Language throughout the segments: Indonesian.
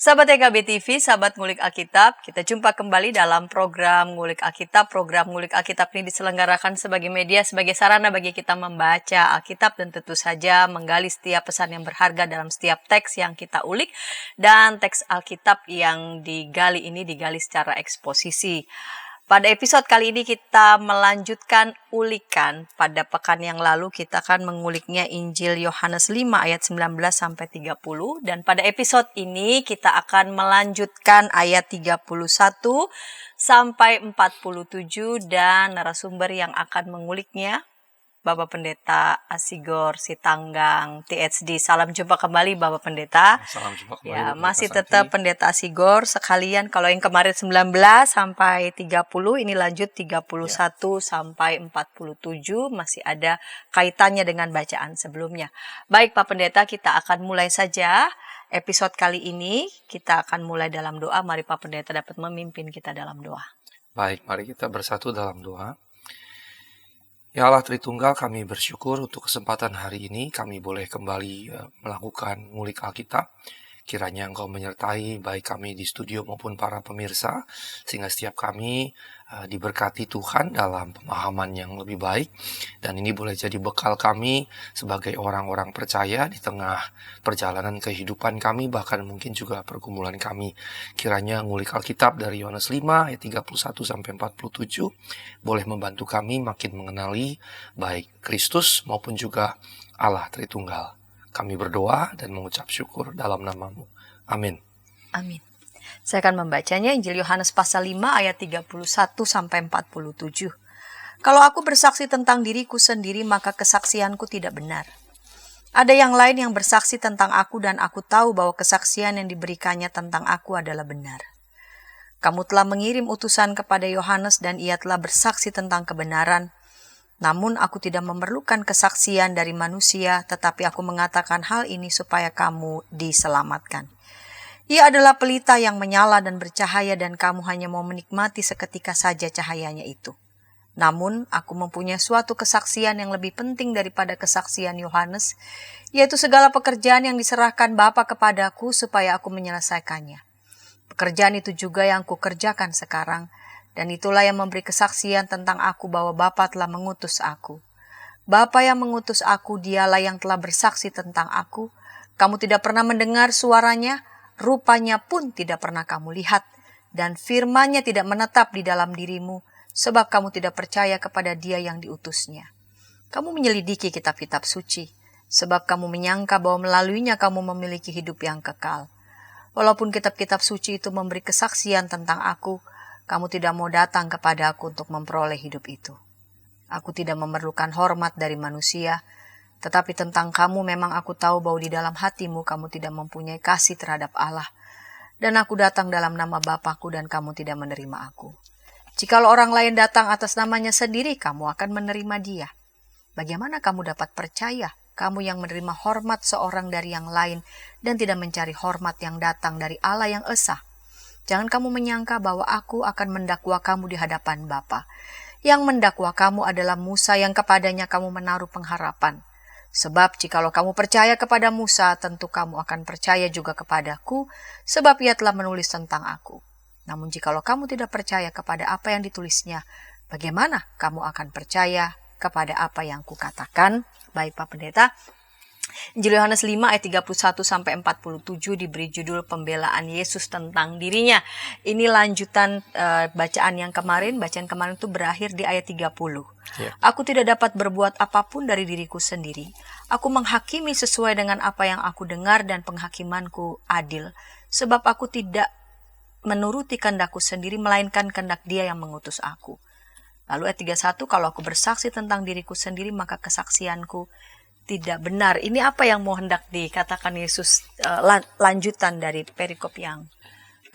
Sahabat EKB TV, sahabat Ngulik Alkitab, kita jumpa kembali dalam program Ngulik Alkitab. Program Ngulik Alkitab ini diselenggarakan sebagai media, sebagai sarana bagi kita membaca Alkitab dan tentu saja menggali setiap pesan yang berharga dalam setiap teks yang kita ulik. Dan teks Alkitab yang digali ini digali secara eksposisi. Pada episode kali ini kita melanjutkan ulikan. Pada pekan yang lalu kita akan menguliknya Injil Yohanes 5 ayat 19 sampai 30 dan pada episode ini kita akan melanjutkan ayat 31 sampai 47 dan narasumber yang akan menguliknya Bapak Pendeta Asigor Sitanggang THD. Salam jumpa kembali Bapak Pendeta. Salam jumpa kembali. Ya, masih tetap Pendeta Asigor sekalian. Kalau yang kemarin 19 sampai 30, ini lanjut 31 sampai 47, masih ada kaitannya dengan bacaan sebelumnya. Baik Pak Pendeta, kita akan mulai saja episode kali ini. Kita akan mulai dalam doa. Mari Pak Pendeta dapat memimpin kita dalam doa. Baik, mari kita bersatu dalam doa. Ya Allah Tritunggal, kami bersyukur untuk kesempatan hari ini kami boleh kembali melakukan ngulik Alkitab. Kiranya Engkau menyertai baik kami di studio maupun para pemirsa, sehingga setiap kami diberkati Tuhan dalam pemahaman yang lebih baik. Dan ini boleh jadi bekal kami sebagai orang-orang percaya di tengah perjalanan kehidupan kami, bahkan mungkin juga pergumulan kami. Kiranya ngulik Alkitab dari Yohanes 5 ayat 31 sampai 47 boleh membantu kami makin mengenali baik Kristus maupun juga Allah Tritunggal. Kami berdoa dan mengucap syukur dalam nama-Mu. Amin. Amin. Saya akan membacanya Injil Yohanes pasal 5 ayat 31 sampai 47. Kalau aku bersaksi tentang diriku sendiri, maka kesaksianku tidak benar. Ada yang lain yang bersaksi tentang aku dan aku tahu bahwa kesaksian yang diberikannya tentang aku adalah benar. Kamu telah mengirim utusan kepada Yohanes dan ia telah bersaksi tentang kebenaran. Namun aku tidak memerlukan kesaksian dari manusia, tetapi aku mengatakan hal ini supaya kamu diselamatkan. Ia adalah pelita yang menyala dan bercahaya dan kamu hanya mau menikmati seketika saja cahayanya itu. Namun aku mempunyai suatu kesaksian yang lebih penting daripada kesaksian Yohanes, yaitu segala pekerjaan yang diserahkan Bapa kepadaku supaya aku menyelesaikannya. Pekerjaan itu juga yang kukerjakan sekarang, dan itulah yang memberi kesaksian tentang aku bahwa Bapa telah mengutus aku. Bapa yang mengutus aku, dialah yang telah bersaksi tentang aku. Kamu tidak pernah mendengar suaranya, rupanya pun tidak pernah kamu lihat, dan firman-Nya tidak menetap di dalam dirimu, sebab kamu tidak percaya kepada Dia yang diutusnya. Kamu menyelidiki kitab-kitab suci, sebab kamu menyangka bahwa melaluinya kamu memiliki hidup yang kekal. Walaupun kitab-kitab suci itu memberi kesaksian tentang aku, kamu tidak mau datang kepada aku untuk memperoleh hidup itu. Aku tidak memerlukan hormat dari manusia, tetapi tentang kamu memang aku tahu bahwa di dalam hatimu kamu tidak mempunyai kasih terhadap Allah. Dan aku datang dalam nama Bapakku dan kamu tidak menerima aku. Jikalau orang lain datang atas namanya sendiri, kamu akan menerima dia. Bagaimana kamu dapat percaya, kamu yang menerima hormat seorang dari yang lain dan tidak mencari hormat yang datang dari Allah yang esa? Jangan kamu menyangka bahwa aku akan mendakwa kamu di hadapan Bapa. Yang mendakwa kamu adalah Musa yang kepadanya kamu menaruh pengharapan. Sebab jikalau kamu percaya kepada Musa, tentu kamu akan percaya juga kepadaku, sebab ia telah menulis tentang aku. Namun jikalau kamu tidak percaya kepada apa yang ditulisnya, bagaimana kamu akan percaya kepada apa yang kukatakan? Baik Pak Pendeta. Injil Yohanes 5 ayat 31 sampai 47 diberi judul pembelaan Yesus tentang dirinya. Ini lanjutan bacaan yang kemarin. Bacaan kemarin itu berakhir di ayat 30. Aku tidak dapat berbuat apapun dari diriku sendiri. Aku menghakimi sesuai dengan apa yang aku dengar dan penghakimanku adil. Sebab aku tidak menuruti kehendakku sendiri, melainkan kehendak Dia yang mengutus aku. Lalu ayat 31, kalau aku bersaksi tentang diriku sendiri, maka kesaksianku tidak benar. Ini apa yang mau hendak dikatakan Yesus lanjutan dari perikop yang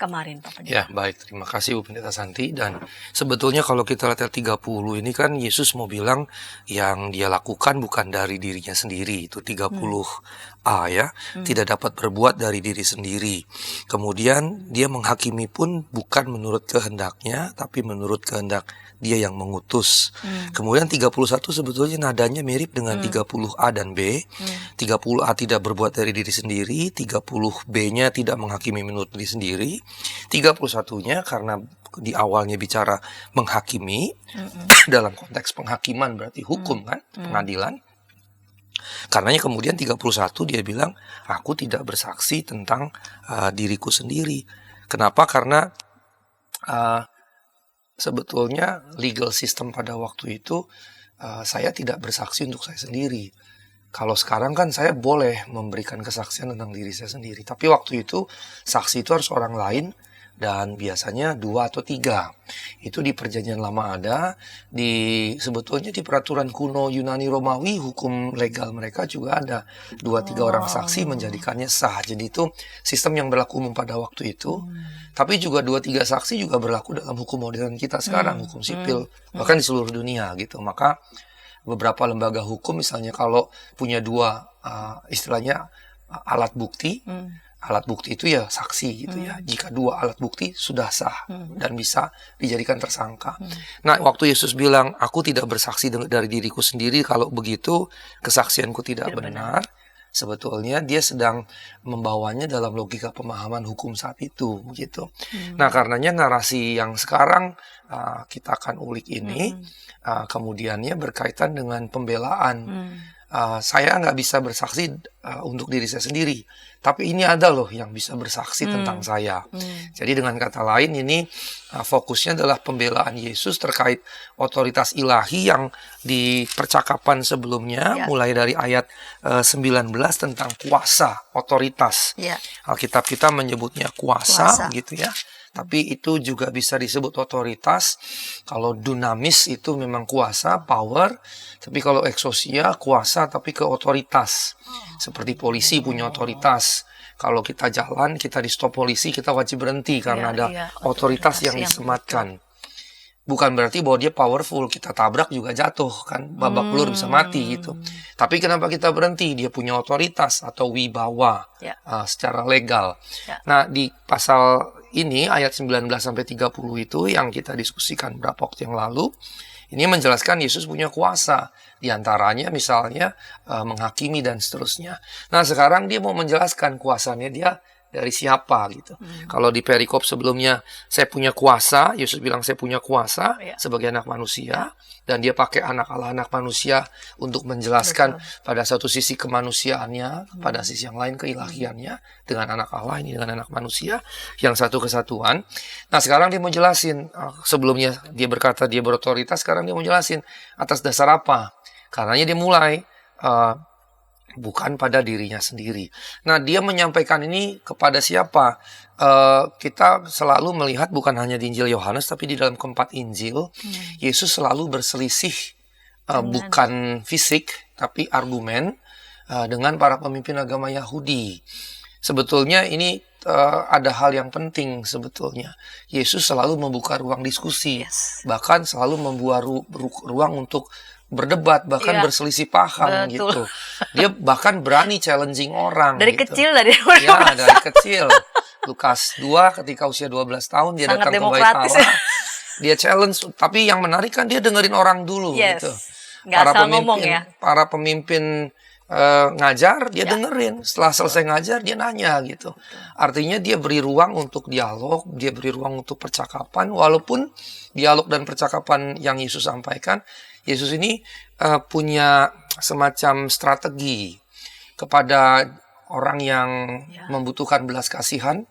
kemarin Pak Pendeta? Ya, baik. Terima kasih Bu Pendeta Santi. Dan sebetulnya kalau kita lihat ayat 30 ini kan Yesus mau bilang yang Dia lakukan bukan dari dirinya sendiri. Itu 30a ya. Tidak dapat berbuat dari diri sendiri. Kemudian Dia menghakimi pun bukan menurut kehendaknya, tapi menurut kehendak dia yang mengutus. Kemudian 31 sebetulnya nadanya mirip dengan 30A dan B. 30A tidak berbuat dari diri sendiri, 30B-nya tidak menghakimi menurut diri sendiri. 31-nya karena di awalnya bicara menghakimi, dalam konteks penghakiman berarti hukum kan, pengadilan. Karenanya kemudian 31 dia bilang, aku tidak bersaksi tentang diriku sendiri. Kenapa? Karena sebetulnya legal system pada waktu itu saya tidak bersaksi untuk saya sendiri. Kalau sekarang kan saya boleh memberikan kesaksian tentang diri saya sendiri. Tapi waktu itu saksi itu harus orang lain dan biasanya 2 atau 3. Itu di perjanjian lama ada, sebetulnya di peraturan kuno Yunani Romawi hukum legal mereka juga ada 2-3 orang saksi menjadikannya sah. Jadi itu sistem yang berlaku umum pada waktu itu. Tapi juga 2-3 saksi juga berlaku dalam hukum modern kita sekarang, hukum sipil, bahkan di seluruh dunia gitu. Maka beberapa lembaga hukum misalnya kalau punya 2 istilahnya alat bukti, alat bukti itu ya saksi gitu ya. Jika 2 alat bukti sudah sah dan bisa dijadikan tersangka. Nah, waktu Yesus bilang, aku tidak bersaksi dari diriku sendiri, kalau begitu kesaksianku tidak benar. Sebetulnya dia sedang membawanya dalam logika pemahaman hukum saat itu gitu. Nah, karenanya narasi yang sekarang kita akan ulik ini kemudiannya berkaitan dengan pembelaan. Saya nggak bisa bersaksi untuk diri saya sendiri, tapi ini ada loh yang bisa bersaksi tentang saya. Jadi dengan kata lain ini fokusnya adalah pembelaan Yesus terkait otoritas ilahi yang di percakapan sebelumnya, mulai dari ayat 19 tentang kuasa, otoritas. Alkitab kita menyebutnya kuasa gitu ya. Tapi itu juga bisa disebut otoritas. Kalau dunamis itu memang kuasa, power. Tapi kalau eksosia, kuasa tapi ke otoritas. Seperti polisi punya otoritas. Kalau kita jalan, kita di stop polisi, kita wajib berhenti karena ada otoritas yang disematkan. Bukan berarti bahwa dia powerful, kita tabrak juga jatuh kan, babak belur bisa mati gitu. Tapi kenapa kita berhenti? Dia punya otoritas atau wibawa secara legal. Nah, di pasal ini ayat 19 sampai 30 itu yang kita diskusikan beberapa waktu yang lalu. Ini menjelaskan Yesus punya kuasa, di antaranya misalnya menghakimi dan seterusnya. Nah, sekarang dia mau menjelaskan kuasanya dia dari siapa gitu. Kalau di perikop sebelumnya saya punya kuasa, Yesus bilang saya punya kuasa sebagai anak manusia, dan dia pakai anak Allah, anak manusia untuk menjelaskan pada satu sisi kemanusiaannya, pada sisi yang lain keilahiannya, dengan anak Allah ini dengan anak manusia yang satu kesatuan. Nah, sekarang dia mau jelasin, sebelumnya dia berkata dia berotoritas, sekarang dia mau jelasin atas dasar apa. Karenanya dia mulai bukan pada dirinya sendiri. Nah, dia menyampaikan ini kepada siapa? Kita selalu melihat bukan hanya di Injil Yohanes, tapi di dalam keempat Injil, Yesus selalu berselisih, bukan fisik, tapi argumen dengan para pemimpin agama Yahudi. Sebetulnya ini ada hal yang penting sebetulnya. Yesus selalu membuka ruang diskusi, bahkan selalu membuat ruang untuk berdebat, bahkan berselisih paham gitu. Dia bahkan berani challenging orang dari gitu. Kecil dari dari kecil. Lukas 2 ketika usia 12 tahun dia sangat datang ke bait Allah. Dia challenge, tapi yang menarik kan dia dengerin orang dulu gitu. Para pemimpin ngajar, dia dengerin. Setelah selesai ngajar, dia nanya gitu. Artinya dia beri ruang untuk dialog, dia beri ruang untuk percakapan. Walaupun dialog dan percakapan yang Yesus sampaikan, Yesus ini punya semacam strategi kepada orang yang membutuhkan belas kasihan.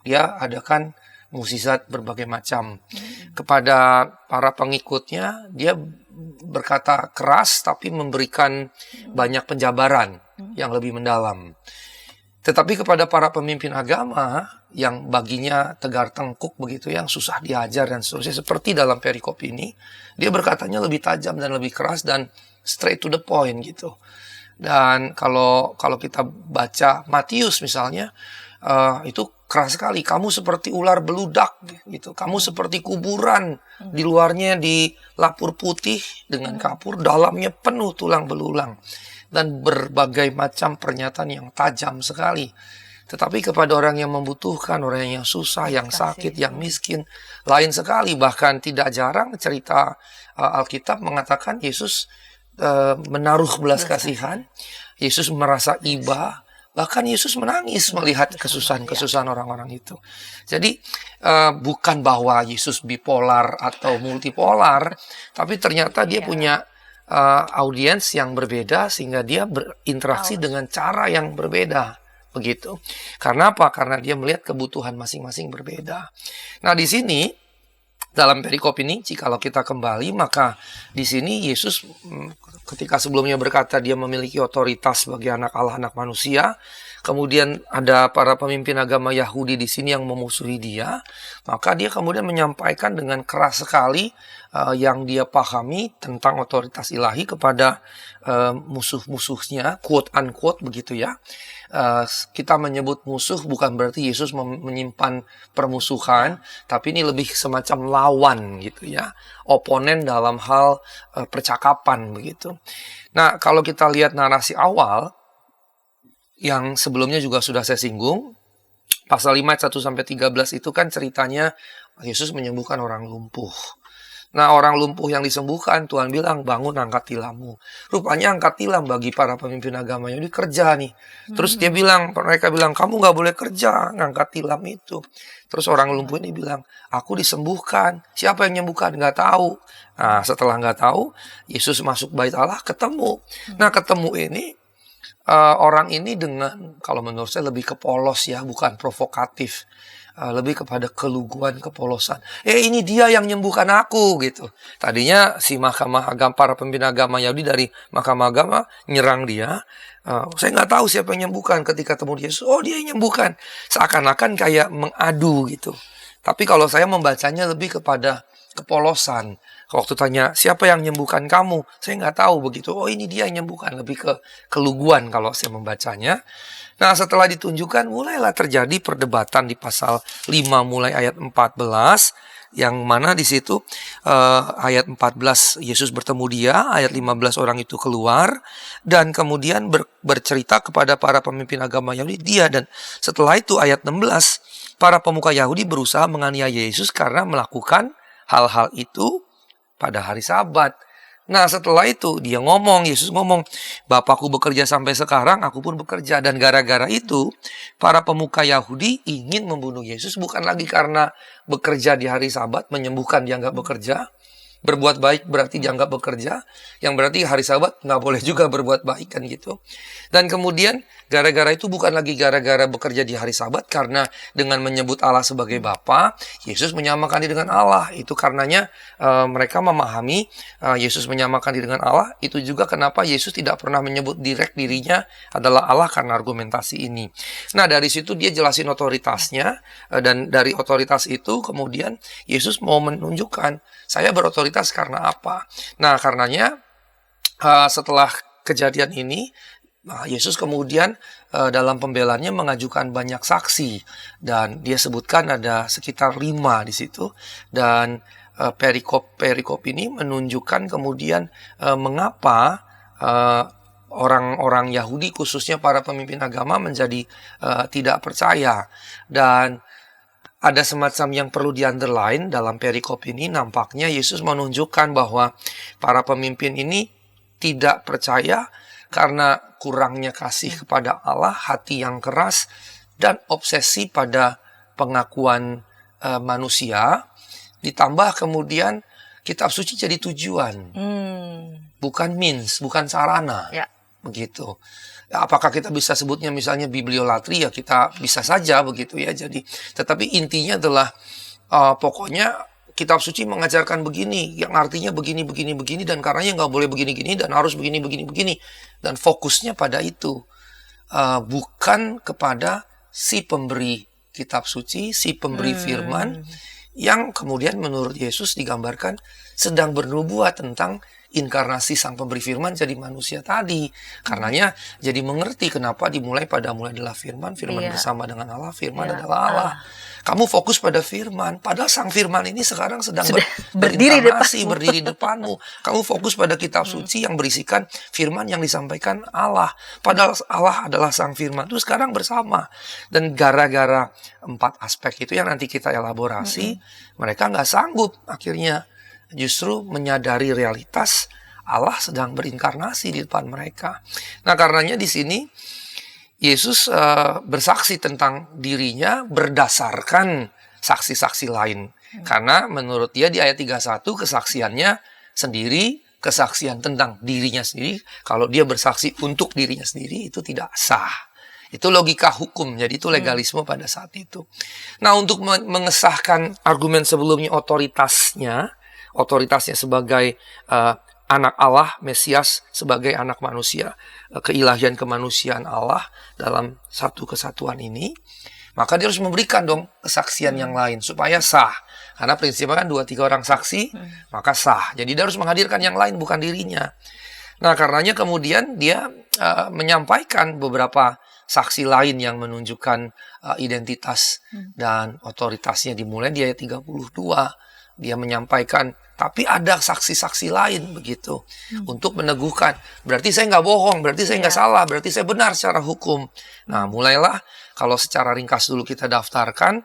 Dia adakan mukjizat berbagai macam. Kepada para pengikutnya, dia berkata keras tapi memberikan banyak penjabaran yang lebih mendalam. Tetapi kepada para pemimpin agama yang baginya tegar tengkuk begitu, yang susah diajar dan seterusnya, seperti dalam perikop ini, dia berkatanya lebih tajam dan lebih keras dan straight to the point gitu. Dan kalau kita baca Matius misalnya, itu keras sekali. Kamu seperti ular beludak gitu. Kamu seperti kuburan, di luarnya dilapur putih dengan kapur, dalamnya penuh tulang belulang. Dan berbagai macam pernyataan yang tajam sekali. Tetapi kepada orang yang membutuhkan, orang yang susah, yang sakit, yang miskin, lain sekali. Bahkan tidak jarang cerita Alkitab mengatakan Yesus menaruh belas kasihan, Yesus merasa iba, bahkan Yesus menangis melihat kesusahan-kesusahan orang-orang itu. Jadi bukan bahwa Yesus bipolar atau multipolar, tapi ternyata dia punya audiens yang berbeda sehingga dia berinteraksi dengan cara yang berbeda. Begitu. Karena apa? Karena dia melihat kebutuhan masing-masing berbeda. Nah, di sini dalam perikop ini, jikalau kita kembali, maka di sini Yesus ketika sebelumnya berkata dia memiliki otoritas sebagai anak Allah, anak manusia, kemudian ada para pemimpin agama Yahudi di sini yang memusuhi dia, maka dia kemudian menyampaikan dengan keras sekali yang dia pahami tentang otoritas ilahi kepada musuh-musuhnya, quote unquote begitu ya. Kita menyebut musuh bukan berarti Yesus menyimpan permusuhan, tapi ini lebih semacam lawan gitu ya, oponen dalam hal percakapan begitu. Nah, kalau kita lihat narasi awal yang sebelumnya juga sudah saya singgung, pasal 5 ayat 1-13 itu kan ceritanya Yesus menyembuhkan orang lumpuh. Nah, orang lumpuh yang disembuhkan, Tuhan bilang, bangun angkat tilammu. Rupanya angkat tilam bagi para pemimpin agama Yahudi kerja nih. Terus mereka bilang, kamu gak boleh kerja, ngangkat tilam itu. Terus orang lumpuh ini bilang, aku disembuhkan. Siapa yang menyembuhkan? Gak tahu. Nah, setelah gak tahu, Yesus masuk bait Allah, ketemu. Nah, ketemu ini, orang ini dengan, kalau menurut saya lebih ke polos ya, bukan provokatif. Lebih kepada keluguan, kepolosan. Ini dia yang menyembuhkan aku gitu. Tadinya si mahkamah agama, para pemimpin agama Yahudi dari mahkamah agama nyerang dia. Saya nggak tahu siapa yang menyembuhkan. Ketika temu Yesus, oh dia yang menyembuhkan. Seakan-akan kayak mengadu gitu. Tapi kalau saya membacanya lebih kepada kepolosan. Waktu tanya, siapa yang menyembuhkan kamu? Saya nggak tahu begitu. Oh ini dia yang menyembuhkan. Lebih ke keluguan kalau saya membacanya. Nah, setelah ditunjukkan, mulailah terjadi perdebatan di pasal 5 mulai ayat 14, yang mana di situ ayat 14 Yesus bertemu dia, ayat 15 orang itu keluar, dan kemudian bercerita kepada para pemimpin agama Yahudi, dia, dan setelah itu ayat 16, para pemuka Yahudi berusaha menganiaya Yesus karena melakukan hal-hal itu pada hari Sabat. Nah, setelah itu Yesus ngomong, Bapakku bekerja sampai sekarang, aku pun bekerja. Dan gara-gara itu, para pemuka Yahudi ingin membunuh Yesus bukan lagi karena bekerja di hari Sabat, menyembuhkan dia nggak bekerja. Berbuat baik berarti dia nggak bekerja, yang berarti hari Sabat nggak boleh juga berbuat baik kan gitu. Dan kemudian gara-gara itu bukan lagi gara-gara bekerja di hari Sabat, karena dengan menyebut Allah sebagai Bapa, Yesus menyamakan diri dengan Allah. Itu karenanya mereka memahami Yesus menyamakan diri dengan Allah. Itu juga kenapa Yesus tidak pernah menyebut direct dirinya adalah Allah karena argumentasi ini. Nah, dari situ dia jelasin otoritasnya, dan dari otoritas itu kemudian Yesus mau menunjukkan, saya berotoritas karena apa? Nah, karenanya setelah kejadian ini, Yesus kemudian dalam pembelaannya mengajukan banyak saksi, dan dia sebutkan ada sekitar 5 di situ. Dan perikop ini menunjukkan kemudian mengapa orang-orang Yahudi, khususnya para pemimpin agama, menjadi tidak percaya. Dan ada semacam yang perlu di-underline dalam perikop ini. Nampaknya Yesus menunjukkan bahwa para pemimpin ini tidak percaya karena kurangnya kasih kepada Allah, hati yang keras, dan obsesi pada pengakuan manusia. Ditambah kemudian kitab suci jadi tujuan, bukan means, bukan sarana. Begitu. Apakah kita bisa sebutnya misalnya bibliolatri? Ya kita bisa saja begitu ya. Jadi, tetapi intinya adalah pokoknya kitab suci mengajarkan begini, yang artinya begini, dan karenanya nggak boleh begini, dan harus begini. Dan fokusnya pada itu, bukan kepada si pemberi kitab suci, si pemberi firman, yang kemudian menurut Yesus digambarkan sedang bernubuat tentang inkarnasi sang pemberi firman jadi manusia tadi. Karenanya jadi mengerti kenapa mulai adalah firman, firman Iya. bersama dengan Allah, firman Iya. adalah Allah. Kamu fokus pada firman, padahal sang firman ini sekarang sedang Berdiri berinkarnasi, depanmu. berdiri depanmu. Kamu fokus pada kitab suci yang berisikan firman yang disampaikan Allah. Padahal Allah adalah sang firman. Itu sekarang bersama. Dan gara-gara 4 aspek itu yang nanti kita elaborasi, mereka nggak sanggup akhirnya justru menyadari realitas Allah sedang berinkarnasi di depan mereka. Nah, karenanya di sini Yesus bersaksi tentang dirinya berdasarkan saksi-saksi lain. Karena menurut dia di ayat 31 kesaksiannya sendiri, kesaksian tentang dirinya sendiri. Kalau dia bersaksi untuk dirinya sendiri itu tidak sah. Itu logika hukum, jadi itu legalisme pada saat itu. Nah, untuk mengesahkan argumen sebelumnya otoritasnya sebagai anak Allah, Mesias sebagai anak manusia, keilahian kemanusiaan Allah dalam satu kesatuan ini, maka dia harus memberikan dong kesaksian yang lain supaya sah. Karena prinsipnya kan 2-3 orang saksi, maka sah. Jadi dia harus menghadirkan yang lain, bukan dirinya. Nah, karenanya kemudian dia menyampaikan beberapa saksi lain yang menunjukkan identitas dan otoritasnya. Dimulai di ayat 32. Dia menyampaikan, tapi ada saksi-saksi lain begitu untuk meneguhkan. Berarti saya nggak bohong, berarti saya nggak salah, berarti saya benar secara hukum. Nah, mulailah kalau secara ringkas dulu kita daftarkan.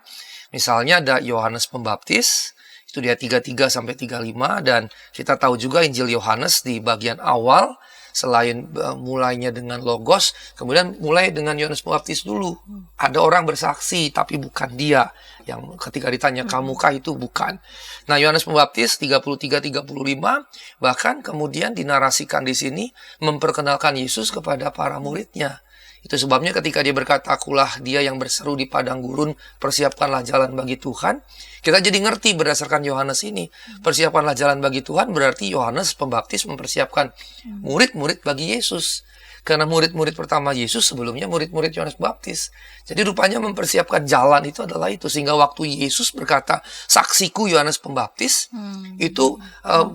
Misalnya ada Yohanes Pembaptis, itu dia 33 sampai 35, dan kita tahu juga Injil Yohanes di bagian awal selain mulainya dengan logos, kemudian mulai dengan Yohanes Pembaptis dulu. Ada orang bersaksi tapi bukan dia. Yang ketika ditanya kamukah itu bukan. Nah, Yohanes Pembaptis 33-35 bahkan kemudian dinarasikan di sini memperkenalkan Yesus kepada para muridnya. Itu sebabnya ketika dia berkata, akulah dia yang berseru di padang gurun, persiapkanlah jalan bagi Tuhan. Kita jadi ngerti berdasarkan Yohanes ini. Persiapkanlah jalan bagi Tuhan berarti Yohanes Pembaptis mempersiapkan murid-murid bagi Yesus. Karena murid-murid pertama Yesus sebelumnya murid-murid Yohanes Pembaptis. Jadi rupanya mempersiapkan jalan itu adalah itu. Sehingga waktu Yesus berkata, saksiku Yohanes Pembaptis, itu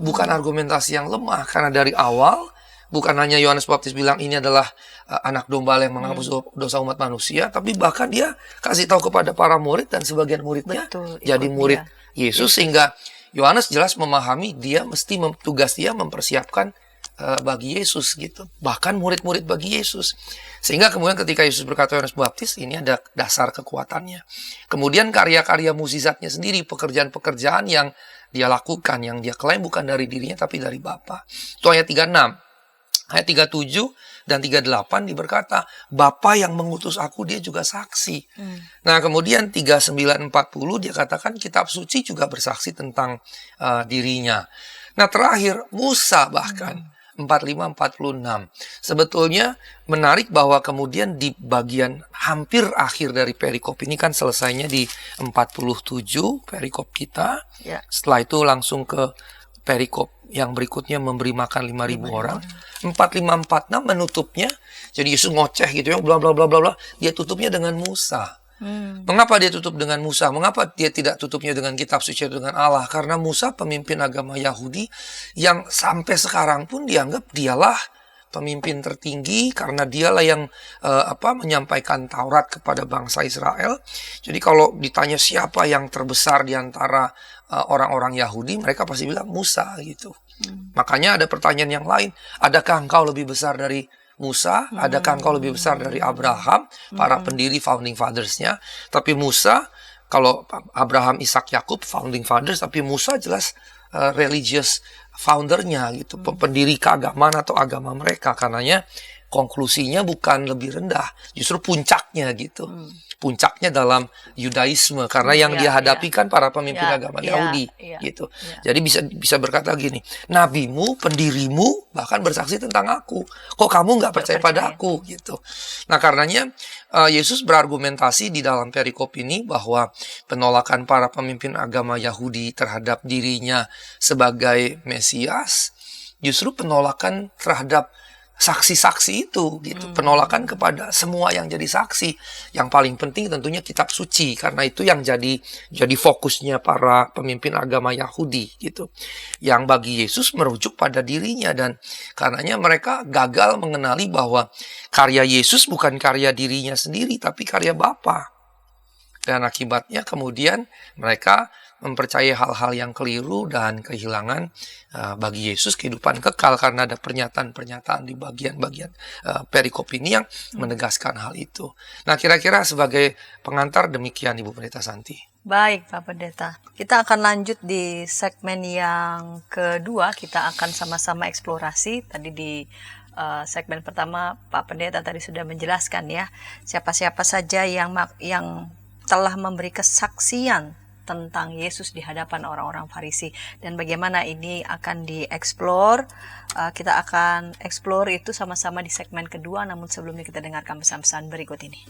bukan argumentasi yang lemah. Karena dari awal, bukan hanya Yohanes Pembaptis bilang ini adalah anak domba yang menghapus dosa umat manusia, tapi bahkan dia kasih tahu kepada para murid dan sebagian muridnya jadi murid Yesus, sehingga Yohanes jelas memahami dia mesti tugas dia mempersiapkan bagi Yesus gitu. Bahkan murid-murid bagi Yesus. Sehingga kemudian ketika Yesus berkata Yohanes Pembaptis, ini ada dasar kekuatannya. Kemudian karya-karya mukjizatnya sendiri, pekerjaan-pekerjaan yang dia lakukan, yang dia klaim bukan dari dirinya tapi dari Bapa. Itu ayat 36. Ayat 37 dan 38 diberkata, Bapa yang mengutus aku, dia juga saksi. Nah, kemudian 39-40 dia katakan kitab suci juga bersaksi tentang dirinya. Nah, terakhir Musa bahkan 45-46. Sebetulnya menarik bahwa kemudian di bagian hampir akhir dari perikop ini kan selesainya di 47 perikop kita. Setelah itu langsung ke perikop yang berikutnya memberi makan 5.000 orang. 45-46 menutupnya. Jadi Yesus ngoceh gitu ya, bla bla bla bla bla. Dia tutupnya dengan Musa. Mengapa dia tutup dengan Musa? Mengapa dia tidak tutupnya dengan kitab suci dengan Allah? Karena Musa pemimpin agama Yahudi yang sampai sekarang pun dianggap dialah pemimpin tertinggi karena dialah yang menyampaikan Taurat kepada bangsa Israel. Jadi kalau ditanya siapa yang terbesar di antara orang-orang Yahudi, mereka pasti bilang Musa gitu. Makanya ada pertanyaan yang lain, adakah engkau lebih besar dari Musa? Adakah engkau lebih besar dari Abraham, para pendiri founding fathers-nya? Tapi Musa, kalau Abraham, Ishak, Yakub founding fathers, tapi Musa jelas religious foundernya gitu, pendiri keagamaan atau agama mereka. Karenanya konklusinya bukan lebih rendah, justru puncaknya gitu. Puncaknya dalam Yudaisme, karena yang dia hadapi kan para pemimpin agama Yahudi gitu. Jadi bisa berkata gini, nabimu, pendirimu bahkan bersaksi tentang aku. Kok kamu nggak percaya pada aku gitu. Nah, karenanya Yesus berargumentasi di dalam perikop ini bahwa penolakan para pemimpin agama Yahudi terhadap dirinya sebagai Mesias justru penolakan terhadap saksi-saksi itu gitu, penolakan kepada semua yang jadi saksi. Yang paling penting tentunya kitab suci, karena itu yang jadi fokusnya para pemimpin agama Yahudi gitu. Yang bagi Yesus merujuk pada dirinya, dan karenanya mereka gagal mengenali bahwa karya Yesus bukan karya dirinya sendiri tapi karya Bapa. Dan akibatnya kemudian mereka mempercayai hal-hal yang keliru dan kehilangan bagi Yesus kehidupan kekal, karena ada pernyataan-pernyataan di bagian-bagian perikop ini yang menegaskan hal itu. Nah, kira-kira sebagai pengantar demikian Ibu Pendeta Santi. Baik Pak Pendeta, kita akan lanjut di segmen yang kedua. Kita akan sama-sama eksplorasi. Tadi di segmen pertama Pak Pendeta tadi sudah menjelaskan ya, siapa-siapa saja yang telah memberi kesaksian tentang Yesus di hadapan orang-orang Farisi, dan bagaimana ini akan dieksplor. Kita akan eksplor itu sama-sama di segmen kedua, namun sebelumnya kita dengarkan pesan-pesan berikut ini.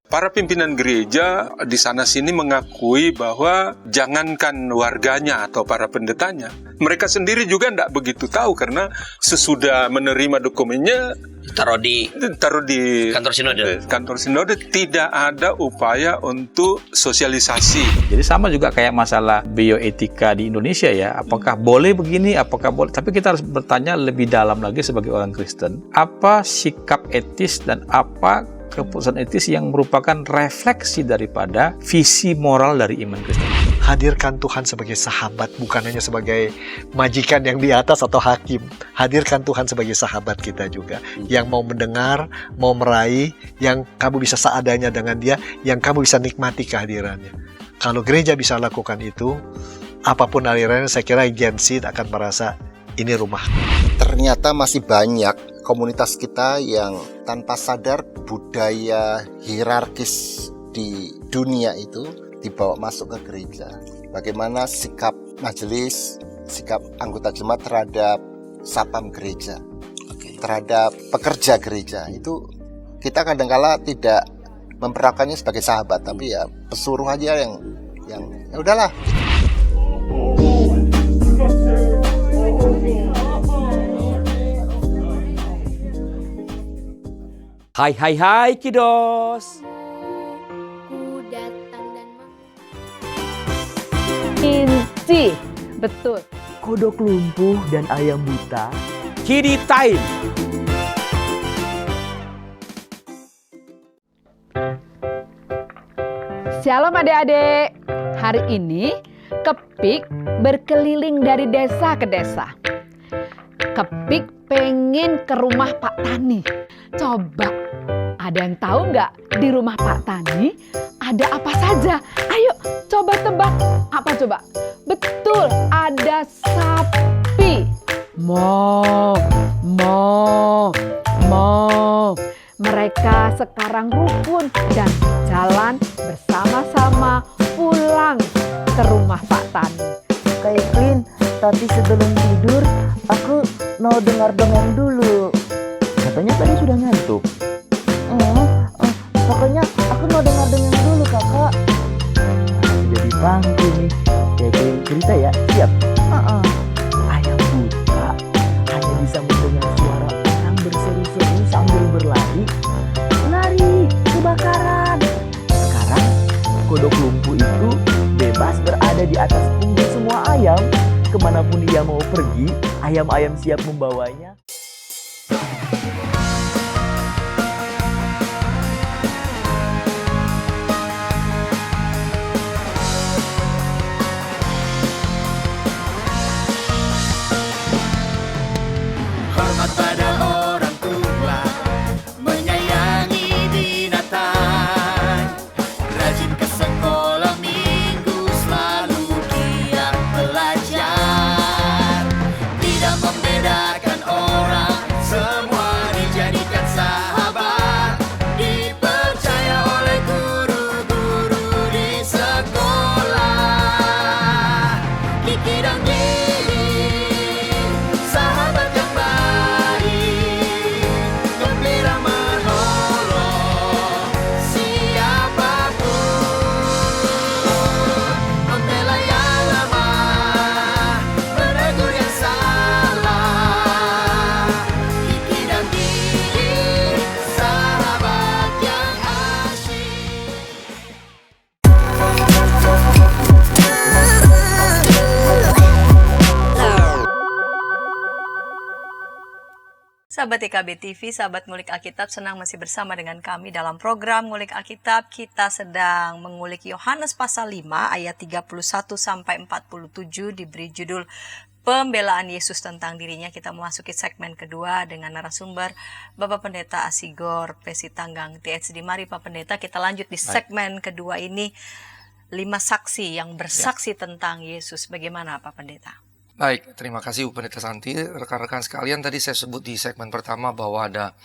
Para pimpinan gereja di sana-sini mengakui bahwa jangankan warganya atau para pendetanya, mereka sendiri juga tidak begitu tahu, karena sesudah menerima dokumennya taruh di kantor sinode tidak ada upaya untuk sosialisasi. Jadi sama juga kayak masalah bioetika di Indonesia ya, apakah boleh begini, apakah boleh, tapi kita harus bertanya lebih dalam lagi sebagai orang Kristen, apa sikap etis dan apa keputusan etis yang merupakan refleksi daripada visi moral dari iman Kristen. Hadirkan Tuhan sebagai sahabat, bukan hanya sebagai majikan yang di atas atau hakim. Hadirkan Tuhan sebagai sahabat kita juga, yang mau mendengar, mau meraih, yang kamu bisa seadanya dengan dia, yang kamu bisa nikmati kehadirannya. Kalau gereja bisa lakukan itu, apapun alirannya, saya kira Gen Z akan merasa ini rumah. Ternyata masih banyak komunitas kita yang tanpa sadar budaya hierarkis di dunia itu dibawa masuk ke gereja. Bagaimana sikap majelis, sikap anggota jemaat terhadap satpam gereja, terhadap pekerja gereja, itu kita kadang-kala tidak memperlakukannya sebagai sahabat, tapi ya pesuruh aja yang ya udahlah. Hai kiddos. Inci, betul. Kodok lumpuh dan ayam buta. Kiddy time. Shalom adik-adik. Hari ini Kepik berkeliling dari desa ke desa. Kepik pengen ke rumah Pak Tani. Coba, ada yang tahu nggak di rumah Pak Tani ada apa saja? Ayo coba tebak. Apa coba? Betul, ada sapi. Mo. Mereka sekarang rukun dan jalan bersama-sama pulang ke rumah Pak Tani. Kak Iklin, tapi sebelum tidur aku mau dengar dongeng dulu. Katanya tadi sudah ngantuk. Pokoknya aku mau dengar dongeng dulu kakak. Jadi pangku nih. Kayak cerita ya, siap? Ayam buta hanya bisa mendengar suara orang berseru-seru sambil berlari. Lari, kebakaran. Sekarang kodok lumpuh itu bebas berada di atas punggung semua ayam. Kemanapun dia mau pergi, ayam-ayam siap membawanya. Hormat pada orang tua, menyayangi binatang, rajin ke sekolah minggu, selalu giat belajar, tidak membedakan orang Sahabat IKB TV, sahabat Ngulik Alkitab, senang masih bersama dengan kami dalam program Ngulik Alkitab. Kita sedang mengulik Yohanes pasal 5 ayat 31 sampai 47, diberi judul Pembelaan Yesus tentang dirinya. Kita memasuki segmen kedua dengan narasumber Bapak Pendeta Asigor Pesitanggang THD. Mari Pak Pendeta, kita lanjut di segmen kedua ini, 5 saksi yang bersaksi tentang Yesus. Bagaimana Pak Pendeta? Baik, terima kasih Bu Pendeta Santi. Rekan-rekan sekalian, tadi saya sebut di segmen pertama bahwa ada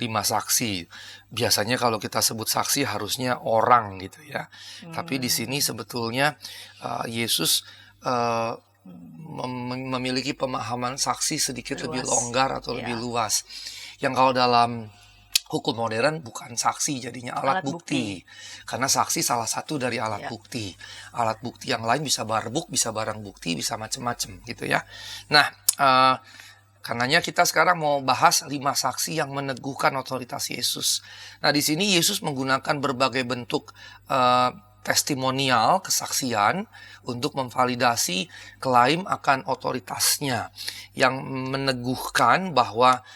5 saksi. Biasanya kalau kita sebut saksi harusnya orang gitu ya. Tapi di sini sebetulnya Yesus memiliki pemahaman saksi sedikit lebih longgar atau lebih luas. Yang kalau dalam hukum modern bukan saksi, jadinya alat bukti. Karena saksi salah satu dari alat bukti. Alat bukti yang lain bisa barbuk, bisa barang bukti, bisa macam-macam gitu ya. Nah, karenanya kita sekarang mau bahas 5 saksi yang meneguhkan otoritas Yesus. Nah, di sini Yesus menggunakan berbagai bentuk testimonial, kesaksian untuk memvalidasi klaim akan otoritasnya, yang meneguhkan bahwa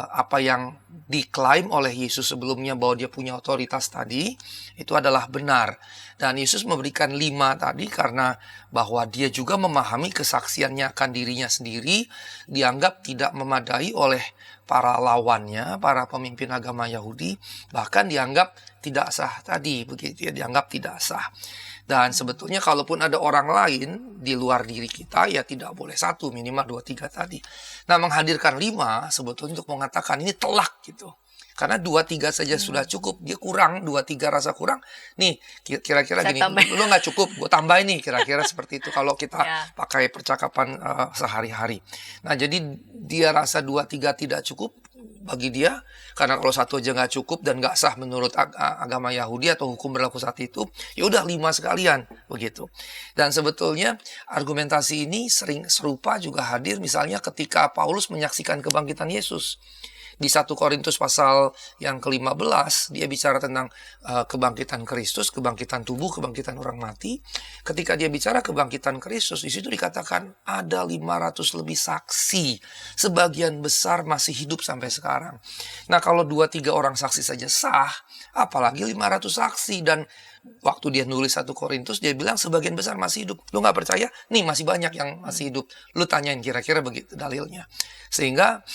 apa yang diklaim oleh Yesus sebelumnya bahwa dia punya otoritas tadi itu adalah benar. Dan Yesus memberikan 5 tadi karena bahwa dia juga memahami kesaksiannya akan dirinya sendiri dianggap tidak memadai oleh para lawannya, para pemimpin agama Yahudi, bahkan dianggap tidak sah tadi, begitu ya, dianggap tidak sah. Dan sebetulnya kalaupun ada orang lain di luar diri kita, ya tidak boleh 1, minimal 2, 3 tadi. Nah, menghadirkan 5 sebetulnya untuk mengatakan ini telak gitu. Karena 2, 3 saja sudah cukup, dia kurang, 2, 3 rasa kurang. Nih, kira-kira gini, lu nggak cukup, gue tambahin nih, kira-kira seperti itu kalau kita pakai percakapan sehari-hari. Nah, jadi dia rasa 2, 3 tidak cukup bagi dia, karena kalau 1 aja nggak cukup dan nggak sah menurut agama Yahudi atau hukum berlaku saat itu, ya udah 5 sekalian begitu. Dan sebetulnya argumentasi ini sering serupa juga hadir misalnya ketika Paulus menyaksikan kebangkitan Yesus. Di 1 Korintus pasal yang ke-15, dia bicara tentang kebangkitan Kristus, kebangkitan tubuh, kebangkitan orang mati. Ketika dia bicara kebangkitan Kristus, di situ dikatakan ada 500 lebih saksi. Sebagian besar masih hidup sampai sekarang. Nah, kalau 2-3 orang saksi saja sah, apalagi 500 saksi. Dan waktu dia nulis 1 Korintus, dia bilang sebagian besar masih hidup. Lu nggak percaya? Nih, masih banyak yang masih hidup. Lu tanyain kira-kira begitu dalilnya. Sehingga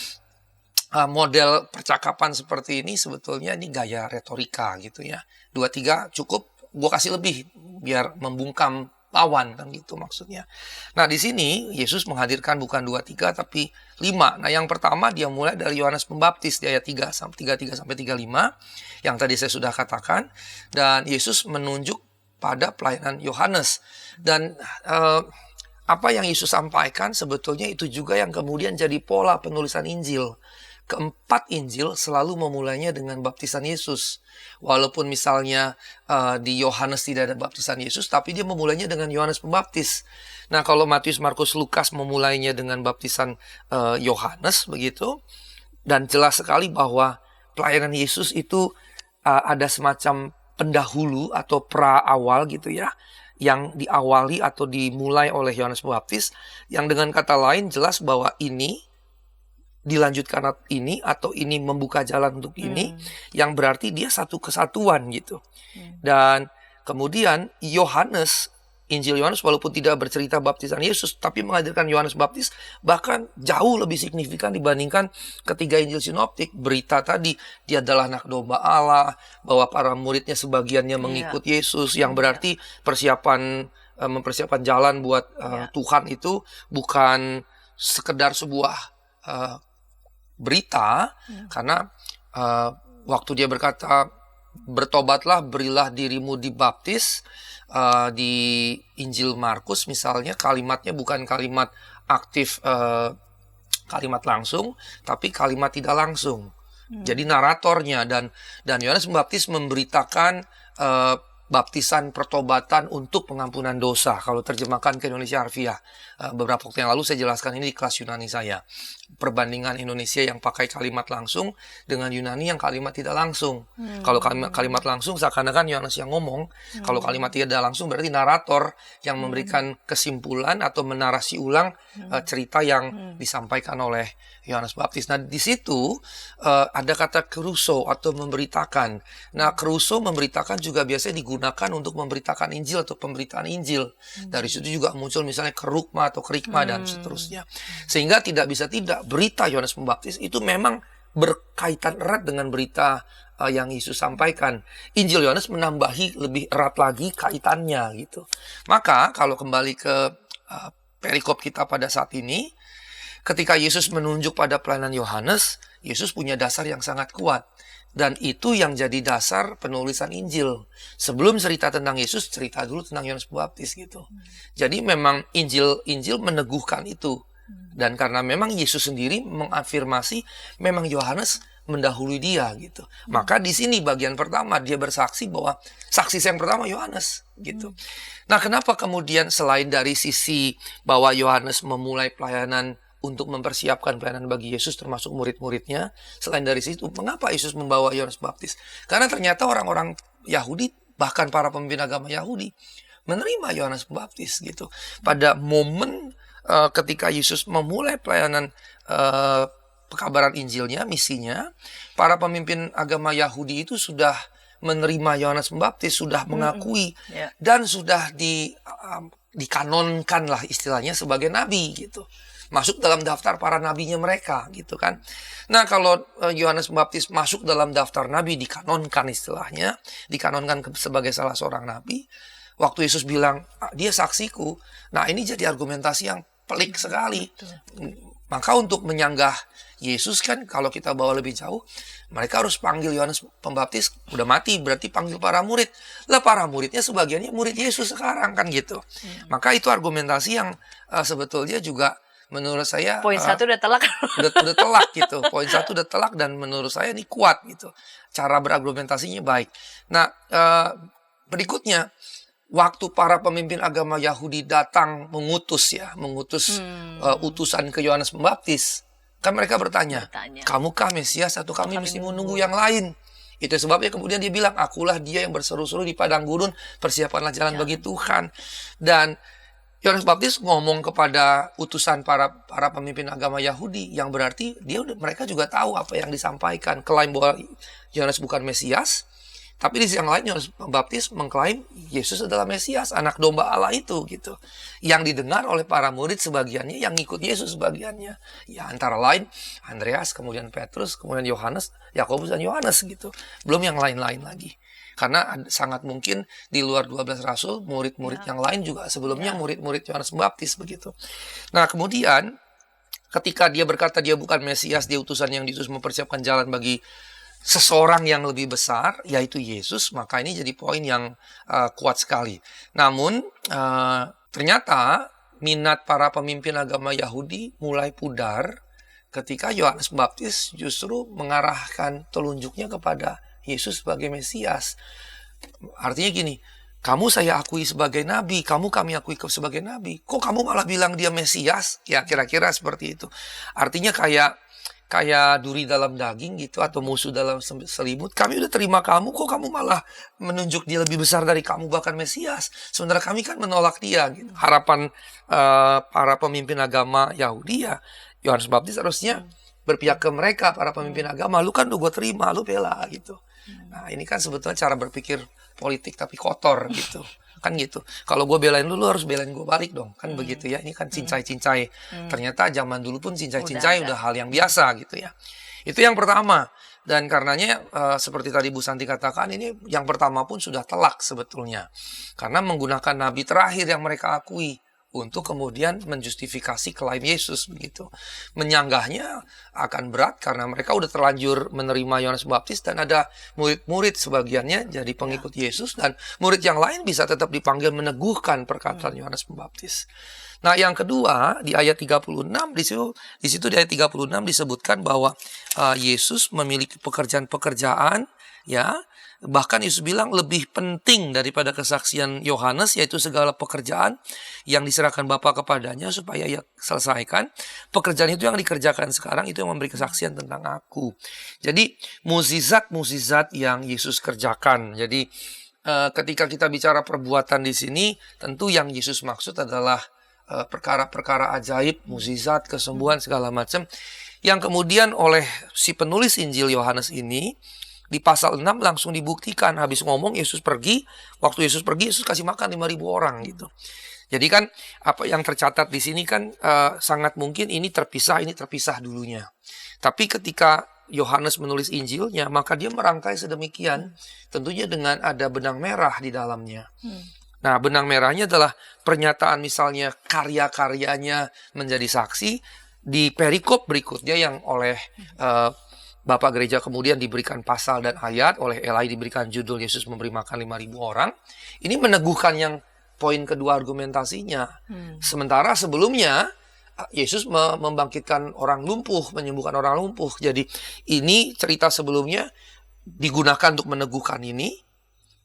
model percakapan seperti ini sebetulnya ini gaya retorika gitu ya. 2-3 cukup, gue kasih lebih biar membungkam lawan kan gitu maksudnya. Nah, di sini Yesus menghadirkan bukan 2-3 tapi 5. Nah, yang pertama dia mulai dari Yohanes Pembaptis di ayat 33 sampai 35 yang tadi saya sudah katakan, dan Yesus menunjuk pada pelayanan Yohanes. Dan apa yang Yesus sampaikan sebetulnya itu juga yang kemudian jadi pola penulisan Injil. Keempat Injil selalu memulainya dengan baptisan Yesus. Walaupun misalnya di Yohanes tidak ada baptisan Yesus, tapi dia memulainya dengan Yohanes Pembaptis. Nah, kalau Matius, Markus, Lukas memulainya dengan baptisan Yohanes begitu. Dan jelas sekali bahwa pelayanan Yesus itu ada semacam pendahulu atau pra-awal gitu ya, yang diawali atau dimulai oleh Yohanes Pembaptis, yang dengan kata lain jelas bahwa ini dilanjutkan ini atau ini membuka jalan untuk ini, yang berarti dia satu kesatuan gitu. Dan kemudian Yohanes, Injil Yohanes walaupun tidak bercerita baptisan Yesus, tapi menghadirkan Yohanes Baptis bahkan jauh lebih signifikan dibandingkan ketiga Injil sinoptik. Berita tadi, dia adalah anak domba Allah, bahwa para muridnya sebagiannya mengikut Yesus, yang berarti mempersiapkan jalan buat Tuhan itu bukan sekedar sebuah berita, karena waktu dia berkata bertobatlah, berilah dirimu dibaptis, di Injil Markus misalnya kalimatnya bukan kalimat aktif, kalimat langsung, tapi kalimat tidak langsung. Jadi naratornya dan Yohanes Pembaptis memberitakan baptisan pertobatan untuk pengampunan dosa. Kalau terjemahkan ke Indonesia harfiah, beberapa waktu yang lalu saya jelaskan ini di kelas Yunani saya. perbandingan Indonesia yang pakai kalimat langsung dengan Yunani yang kalimat tidak langsung. Kalau kalimat langsung seakan-akan Yohanes yang ngomong, kalau kalimat tidak langsung berarti narator yang memberikan kesimpulan atau menarasi ulang cerita yang disampaikan oleh Yohanes Baptis. Nah, di situ ada kata keruso atau memberitakan. Nah, keruso memberitakan juga biasanya digunakan untuk memberitakan Injil atau pemberitaan Injil. Dari situ juga muncul misalnya kerukma atau kerikma dan seterusnya. Sehingga tidak bisa tidak berita Yohanes Pembaptis itu memang berkaitan erat dengan berita yang Yesus sampaikan. Injil Yohanes menambahi lebih erat lagi kaitannya gitu. Maka kalau kembali ke perikop kita pada saat ini, ketika Yesus menunjuk pada pelayanan Yohanes, Yesus punya dasar yang sangat kuat. Dan itu yang jadi dasar penulisan Injil. Sebelum cerita tentang Yesus, cerita dulu tentang Yohanes Pembaptis gitu. Jadi memang Injil meneguhkan itu. Dan karena memang Yesus sendiri mengafirmasi memang Yohanes mendahului dia gitu. Maka di sini bagian pertama dia bersaksi bahwa saksi yang pertama Yohanes gitu. Nah, kenapa kemudian selain dari sisi bahwa Yohanes memulai pelayanan untuk mempersiapkan pelayanan bagi Yesus termasuk murid-muridnya, selain dari situ mengapa Yesus membawa Yohanes Baptis? Karena ternyata orang-orang Yahudi bahkan para pemimpin agama Yahudi menerima Yohanes Pembaptis gitu. Pada momen ketika Yesus memulai pelayanan pekabaran Injilnya, misinya, para pemimpin agama Yahudi itu sudah menerima Yohanes Pembaptis, sudah mengakui dan sudah dikanonkan lah istilahnya sebagai nabi gitu. Masuk dalam daftar para nabinya mereka gitu kan. Nah, kalau Yohanes Pembaptis masuk dalam daftar nabi, dikanonkan istilahnya, dikanonkan sebagai salah seorang nabi. Waktu Yesus bilang, dia saksiku. Nah, ini jadi argumentasi yang pelik sekali. Maka untuk menyanggah Yesus kan, kalau kita bawa lebih jauh, mereka harus panggil Yohanes Pembaptis, udah mati, berarti panggil para murid. Lah para muridnya sebagiannya murid Yesus sekarang kan gitu. Maka itu argumentasi yang sebetulnya juga menurut saya Poin satu udah telak. udah telak gitu. Poin satu udah telak dan menurut saya ini kuat gitu. Cara berargumentasinya baik. Nah, berikutnya waktu para pemimpin agama Yahudi datang mengutus utusan ke Yohanes Pembaptis, kan mereka bertanya, kamukah Mesias atau kami mesti menunggu yang lain? Itu sebabnya kemudian dia bilang, akulah dia yang berseru-seru di padang gurun, persiapanlah jalan bagi Tuhan. Dan Yohanes Pembaptis ngomong kepada utusan para pemimpin agama Yahudi, yang berarti mereka juga tahu apa yang disampaikan. Klaim bahwa Yohanes bukan Mesias, tapi di sisi yang lain Yohanes Pembaptis mengklaim Yesus adalah Mesias, anak domba Allah itu gitu. Yang didengar oleh para murid sebagiannya, yang ngikut Yesus sebagiannya. Ya antara lain Andreas, kemudian Petrus, kemudian Yohanes, Yakobus dan Yohanes gitu. Belum yang lain-lain lagi. Karena sangat mungkin di luar 12 rasul, murid-murid yang lain juga sebelumnya murid-murid Yohanes Pembaptis begitu. Nah, kemudian ketika dia berkata dia bukan Mesias, dia utusan yang diutus mempersiapkan jalan bagi seseorang yang lebih besar, yaitu Yesus, maka ini jadi poin yang kuat sekali. Namun, ternyata minat para pemimpin agama Yahudi mulai pudar ketika Yohanes Pembaptis justru mengarahkan telunjuknya kepada Yesus sebagai Mesias. Artinya gini, kamu saya akui sebagai nabi, kamu kami akui sebagai nabi. Kok kamu malah bilang dia Mesias? Ya kira-kira seperti itu. Artinya kayak duri dalam daging gitu, atau musuh dalam selimut. Kami udah terima kamu, kok kamu malah menunjuk dia lebih besar dari kamu, bahkan Mesias. Sementara kami kan menolak dia gitu. Harapan para pemimpin agama Yahudi ya, Yohanes Pembaptis harusnya berpihak ke mereka, para pemimpin agama. Lu kan udah gue terima, lu bela gitu. Nah, ini kan sebetulnya cara berpikir politik tapi kotor gitu. Kan gitu. Kalau gue belain lu harus belain gue balik dong. Kan begitu ya. Ini kan cincai-cincai. Ternyata zaman dulu pun cincai-cincai udah hal yang biasa gitu ya. Itu yang pertama. Dan karenanya seperti tadi Bu Santi katakan, ini yang pertama pun sudah telak sebetulnya. Karena menggunakan nabi terakhir yang mereka akui untuk kemudian menjustifikasi klaim Yesus begitu. Menyanggahnya akan berat karena mereka udah terlanjur menerima Yohanes Pembaptis dan ada murid-murid sebagiannya jadi pengikut Yesus, dan murid yang lain bisa tetap dipanggil meneguhkan perkataan Yohanes Pembaptis. Nah, yang kedua di ayat 36 di situ di ayat 36 disebutkan bahwa Yesus memiliki pekerjaan-pekerjaan ya Bahkan Yesus bilang lebih penting daripada kesaksian Yohanes, yaitu segala pekerjaan yang diserahkan Bapa kepadanya supaya ia selesaikan. Pekerjaan itu yang dikerjakan sekarang, itu yang memberi kesaksian tentang aku. Jadi mukjizat-mukjizat yang Yesus kerjakan. Jadi ketika kita bicara perbuatan di sini, tentu yang Yesus maksud adalah perkara-perkara ajaib, mukjizat, kesembuhan segala macam, yang kemudian oleh si penulis Injil Yohanes ini di pasal 6 langsung dibuktikan. Habis ngomong Yesus pergi, waktu Yesus pergi Yesus kasih makan 5.000 orang gitu. Jadi kan apa yang tercatat di sini kan sangat mungkin ini terpisah dulunya. Tapi ketika Yohanes menulis Injilnya, maka dia merangkai sedemikian, tentunya dengan ada benang merah di dalamnya. Nah, benang merahnya adalah pernyataan misalnya karya-karyanya menjadi saksi di perikop berikutnya yang oleh Bapak Gereja kemudian diberikan pasal dan ayat, oleh Eli diberikan judul Yesus memberi makan 5.000 orang. Ini meneguhkan yang poin kedua argumentasinya. Sementara sebelumnya Yesus membangkitkan orang lumpuh, menyembuhkan orang lumpuh. Jadi ini cerita sebelumnya digunakan untuk meneguhkan ini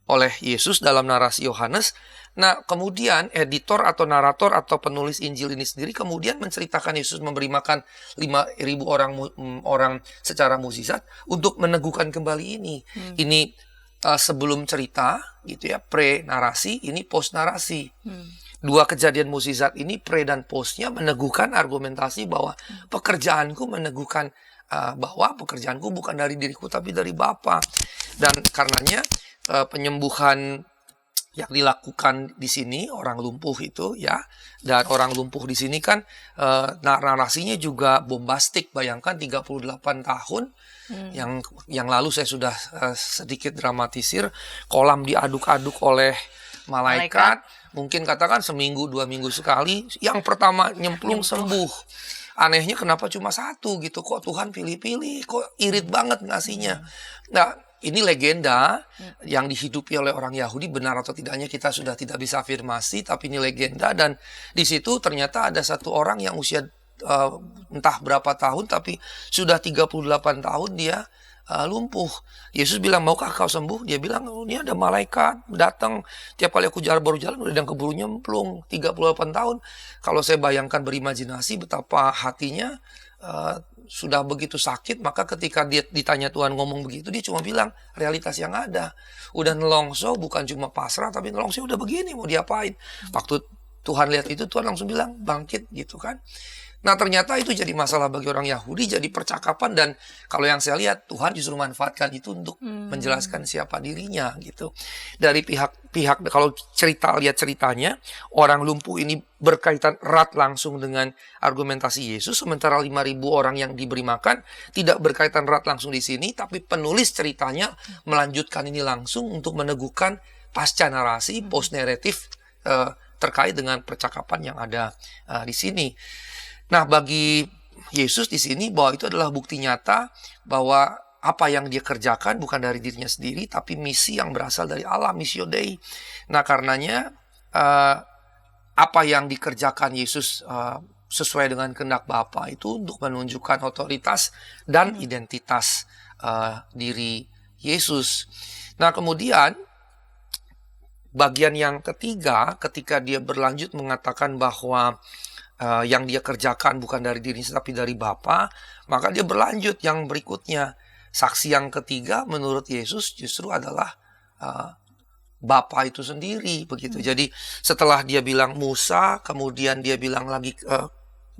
oleh Yesus dalam narasi Yohanes. Nah, kemudian editor atau narator atau penulis Injil ini sendiri kemudian menceritakan Yesus memberi makan 5.000 orang secara mukjizat untuk meneguhkan kembali ini. Ini sebelum cerita gitu ya, pre-narasi, ini post-narasi. Dua kejadian mukjizat ini, pre dan postnya, meneguhkan argumentasi bahwa pekerjaanku meneguhkan bahwa pekerjaanku bukan dari diriku tapi dari Bapa. Dan karenanya penyembuhan yang dilakukan di sini orang lumpuh itu ya, dan orang lumpuh di sini kan narasinya juga bombastik. Bayangkan 38 tahun yang lalu saya sudah sedikit dramatisir, kolam diaduk-aduk oleh malaikat. Mungkin katakan seminggu 2 minggu sekali, yang pertama nyemplung sembuh. Anehnya kenapa cuma satu gitu, kok Tuhan pilih-pilih, kok irit banget ngasihnya. Nah, ini legenda yang dihidupi oleh orang Yahudi, benar atau tidaknya kita sudah tidak bisa afirmasi, tapi ini legenda. Dan di situ ternyata ada satu orang yang usia entah berapa tahun, tapi sudah 38 tahun dia lumpuh. Yesus bilang, maukah kau sembuh? Dia bilang, ini ada malaikat datang, tiap kali aku baru jalan udah yang keburu nyemplung. 38 tahun. Kalau saya bayangkan, berimajinasi betapa hatinya sudah begitu sakit, maka ketika dia ditanya Tuhan ngomong begitu, dia cuma bilang realitas yang ada. Udah nelongso, bukan cuma pasrah, tapi nelongso udah begini, mau diapain? Waktu Tuhan lihat itu, Tuhan langsung bilang bangkit gitu kan. Nah, ternyata itu jadi masalah bagi orang Yahudi, jadi percakapan. Dan kalau yang saya lihat, Tuhan justru manfaatkan itu untuk menjelaskan siapa dirinya gitu. Dari pihak kalau lihat ceritanya, orang lumpuh ini berkaitan erat langsung dengan argumentasi Yesus, sementara 5.000 orang yang diberi makan tidak berkaitan erat langsung di sini, tapi penulis ceritanya melanjutkan ini langsung untuk meneguhkan pasca narasi, post naratif terkait dengan percakapan yang ada di sini. Nah, bagi Yesus di sini bahwa itu adalah bukti nyata bahwa apa yang dia kerjakan bukan dari dirinya sendiri, tapi misi yang berasal dari Allah, missio Dei. Nah, karenanya apa yang dikerjakan Yesus sesuai dengan kehendak Bapa itu untuk menunjukkan otoritas dan identitas diri Yesus. Nah, kemudian bagian yang ketiga, ketika dia berlanjut mengatakan bahwa yang dia kerjakan bukan dari dirinya tapi dari Bapa, maka dia berlanjut yang berikutnya. Saksi yang ketiga menurut Yesus justru adalah Bapa itu sendiri begitu. Jadi setelah dia bilang Musa, kemudian dia bilang lagi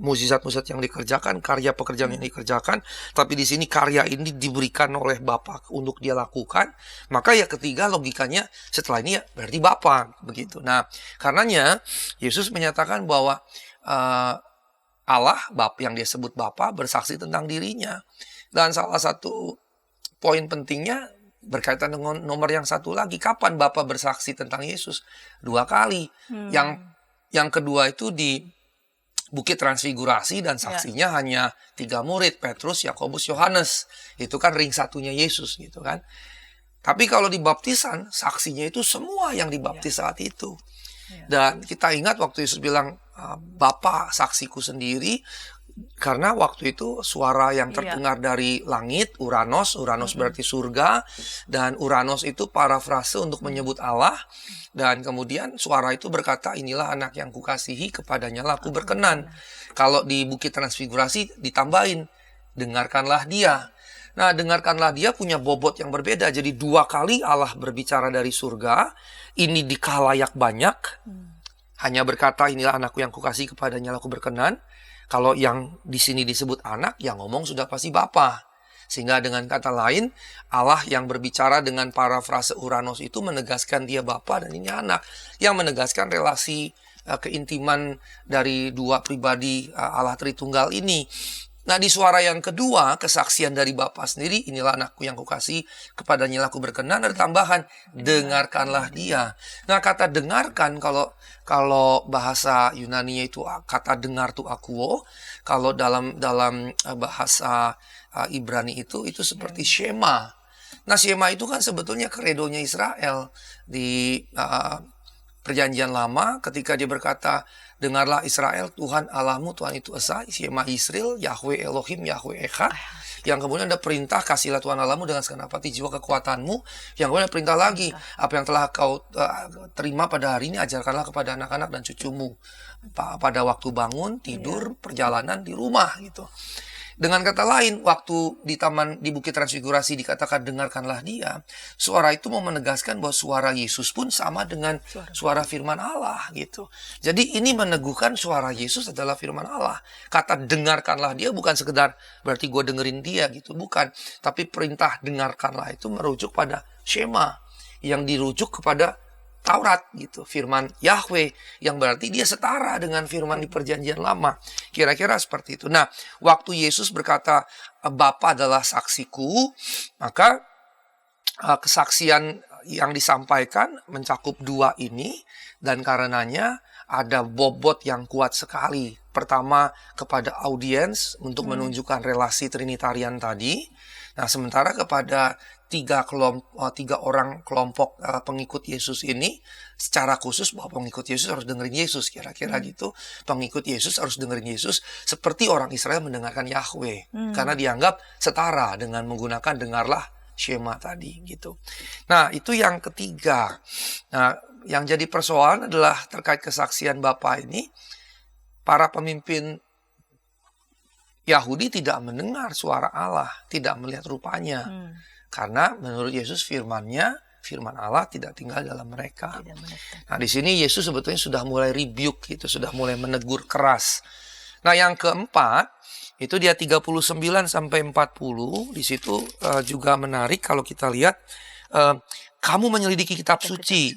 mukjizat-mukjizat yang dikerjakan, karya pekerjaan yang dikerjakan, tapi di sini karya ini diberikan oleh Bapa untuk dia lakukan. Maka ya ketiga logikanya setelah ini ya berarti Bapa begitu. Nah, karenanya Yesus menyatakan bahwa Allah, yang dia sebut Bapa, bersaksi tentang dirinya. Dan salah satu poin pentingnya berkaitan dengan nomor yang satu lagi. Kapan Bapa bersaksi tentang Yesus? 2 kali. Yang kedua itu di Bukit Transfigurasi, dan saksinya hanya 3 murid, Petrus, Yakobus, Yohanes. Itu kan ring satunya Yesus gitu kan. Tapi kalau di baptisan, saksinya itu semua yang dibaptis saat itu. Dan kita ingat waktu Yesus bilang, Bapa saksiku sendiri, Karena waktu itu suara yang terdengar dari langit, Uranos berarti surga, dan Uranos itu parafrase untuk menyebut Allah, dan kemudian suara itu berkata, inilah anak yang kukasihi, kepadanya lah aku berkenan. Kalau di Bukit Transfigurasi ditambahin, dengarkanlah dia. Nah, dengarkanlah dia punya bobot yang berbeda, jadi 2 kali Allah berbicara dari surga, ini di khalayak banyak, hanya berkata, inilah anakku yang kukasihi, kepadanya lah aku berkenan. Kalau yang di sini disebut anak, yang ngomong sudah pasti Bapa. Sehingga dengan kata lain, Allah yang berbicara dengan parafrase Uranos itu menegaskan dia Bapa dan ini anak. Yang menegaskan relasi keintiman dari 2 pribadi Allah Tritunggal ini. Nah, di suara yang kedua, kesaksian dari Bapa sendiri, inilah anakku yang kukasihi, kepadanya lah aku berkenan, ada tambahan, dengarkanlah dia. Nah, kata dengarkan, kalau bahasa Yunani itu kata dengar tu akuo, kalau dalam bahasa Ibrani itu seperti shema. Nah, shema itu kan sebetulnya kredonya Israel di Perjanjian Lama, ketika dia berkata, dengarlah Israel, Tuhan Allahmu, Tuhan itu Esa, Shema Israel, Yahweh Elohim, Yahweh Echad. Yang kemudian ada perintah, kasihlah Tuhan Allahmu dengan segenap hati, jiwa, kekuatanmu. Yang kemudian ada perintah lagi, apa yang telah kau terima pada hari ini, ajarkanlah kepada anak-anak dan cucumu. Pada waktu bangun, tidur, perjalanan di rumah gitu. Dengan kata lain, waktu di Bukit Transfigurasi dikatakan dengarkanlah dia, suara itu mau menegaskan bahwa suara Yesus pun sama dengan suara firman Allah gitu. Jadi ini meneguhkan suara Yesus adalah firman Allah. Kata dengarkanlah dia bukan sekedar berarti gue dengerin dia gitu, bukan. Tapi perintah dengarkanlah itu merujuk pada Shema yang dirujuk kepada Taurat gitu, firman Yahweh yang berarti dia setara dengan firman di Perjanjian Lama. Kira-kira seperti itu. Nah, waktu Yesus berkata Bapa adalah saksiku, maka kesaksian yang disampaikan mencakup 2 ini, dan karenanya ada bobot yang kuat sekali. Pertama kepada audiens untuk menunjukkan relasi Trinitarian tadi. Nah, sementara kepada 3 orang kelompok pengikut Yesus ini secara khusus bahwa pengikut Yesus harus dengerin Yesus, kira-kira gitu. Pengikut Yesus harus dengerin Yesus seperti orang Israel mendengarkan Yahweh, karena dianggap setara dengan menggunakan dengarlah Shema tadi gitu. Nah, itu yang ketiga. Nah, yang jadi persoalan adalah terkait kesaksian Bapa ini. Para pemimpin Yahudi tidak mendengar suara Allah, tidak melihat rupanya. Karena menurut Yesus firman Allah tidak tinggal dalam mereka. Nah, di sini Yesus sebetulnya sudah mulai rebuke gitu, sudah mulai menegur keras. Nah, yang keempat itu dia 39 sampai 40, di situ juga menarik kalau kita lihat, kamu menyelidiki kitab suci.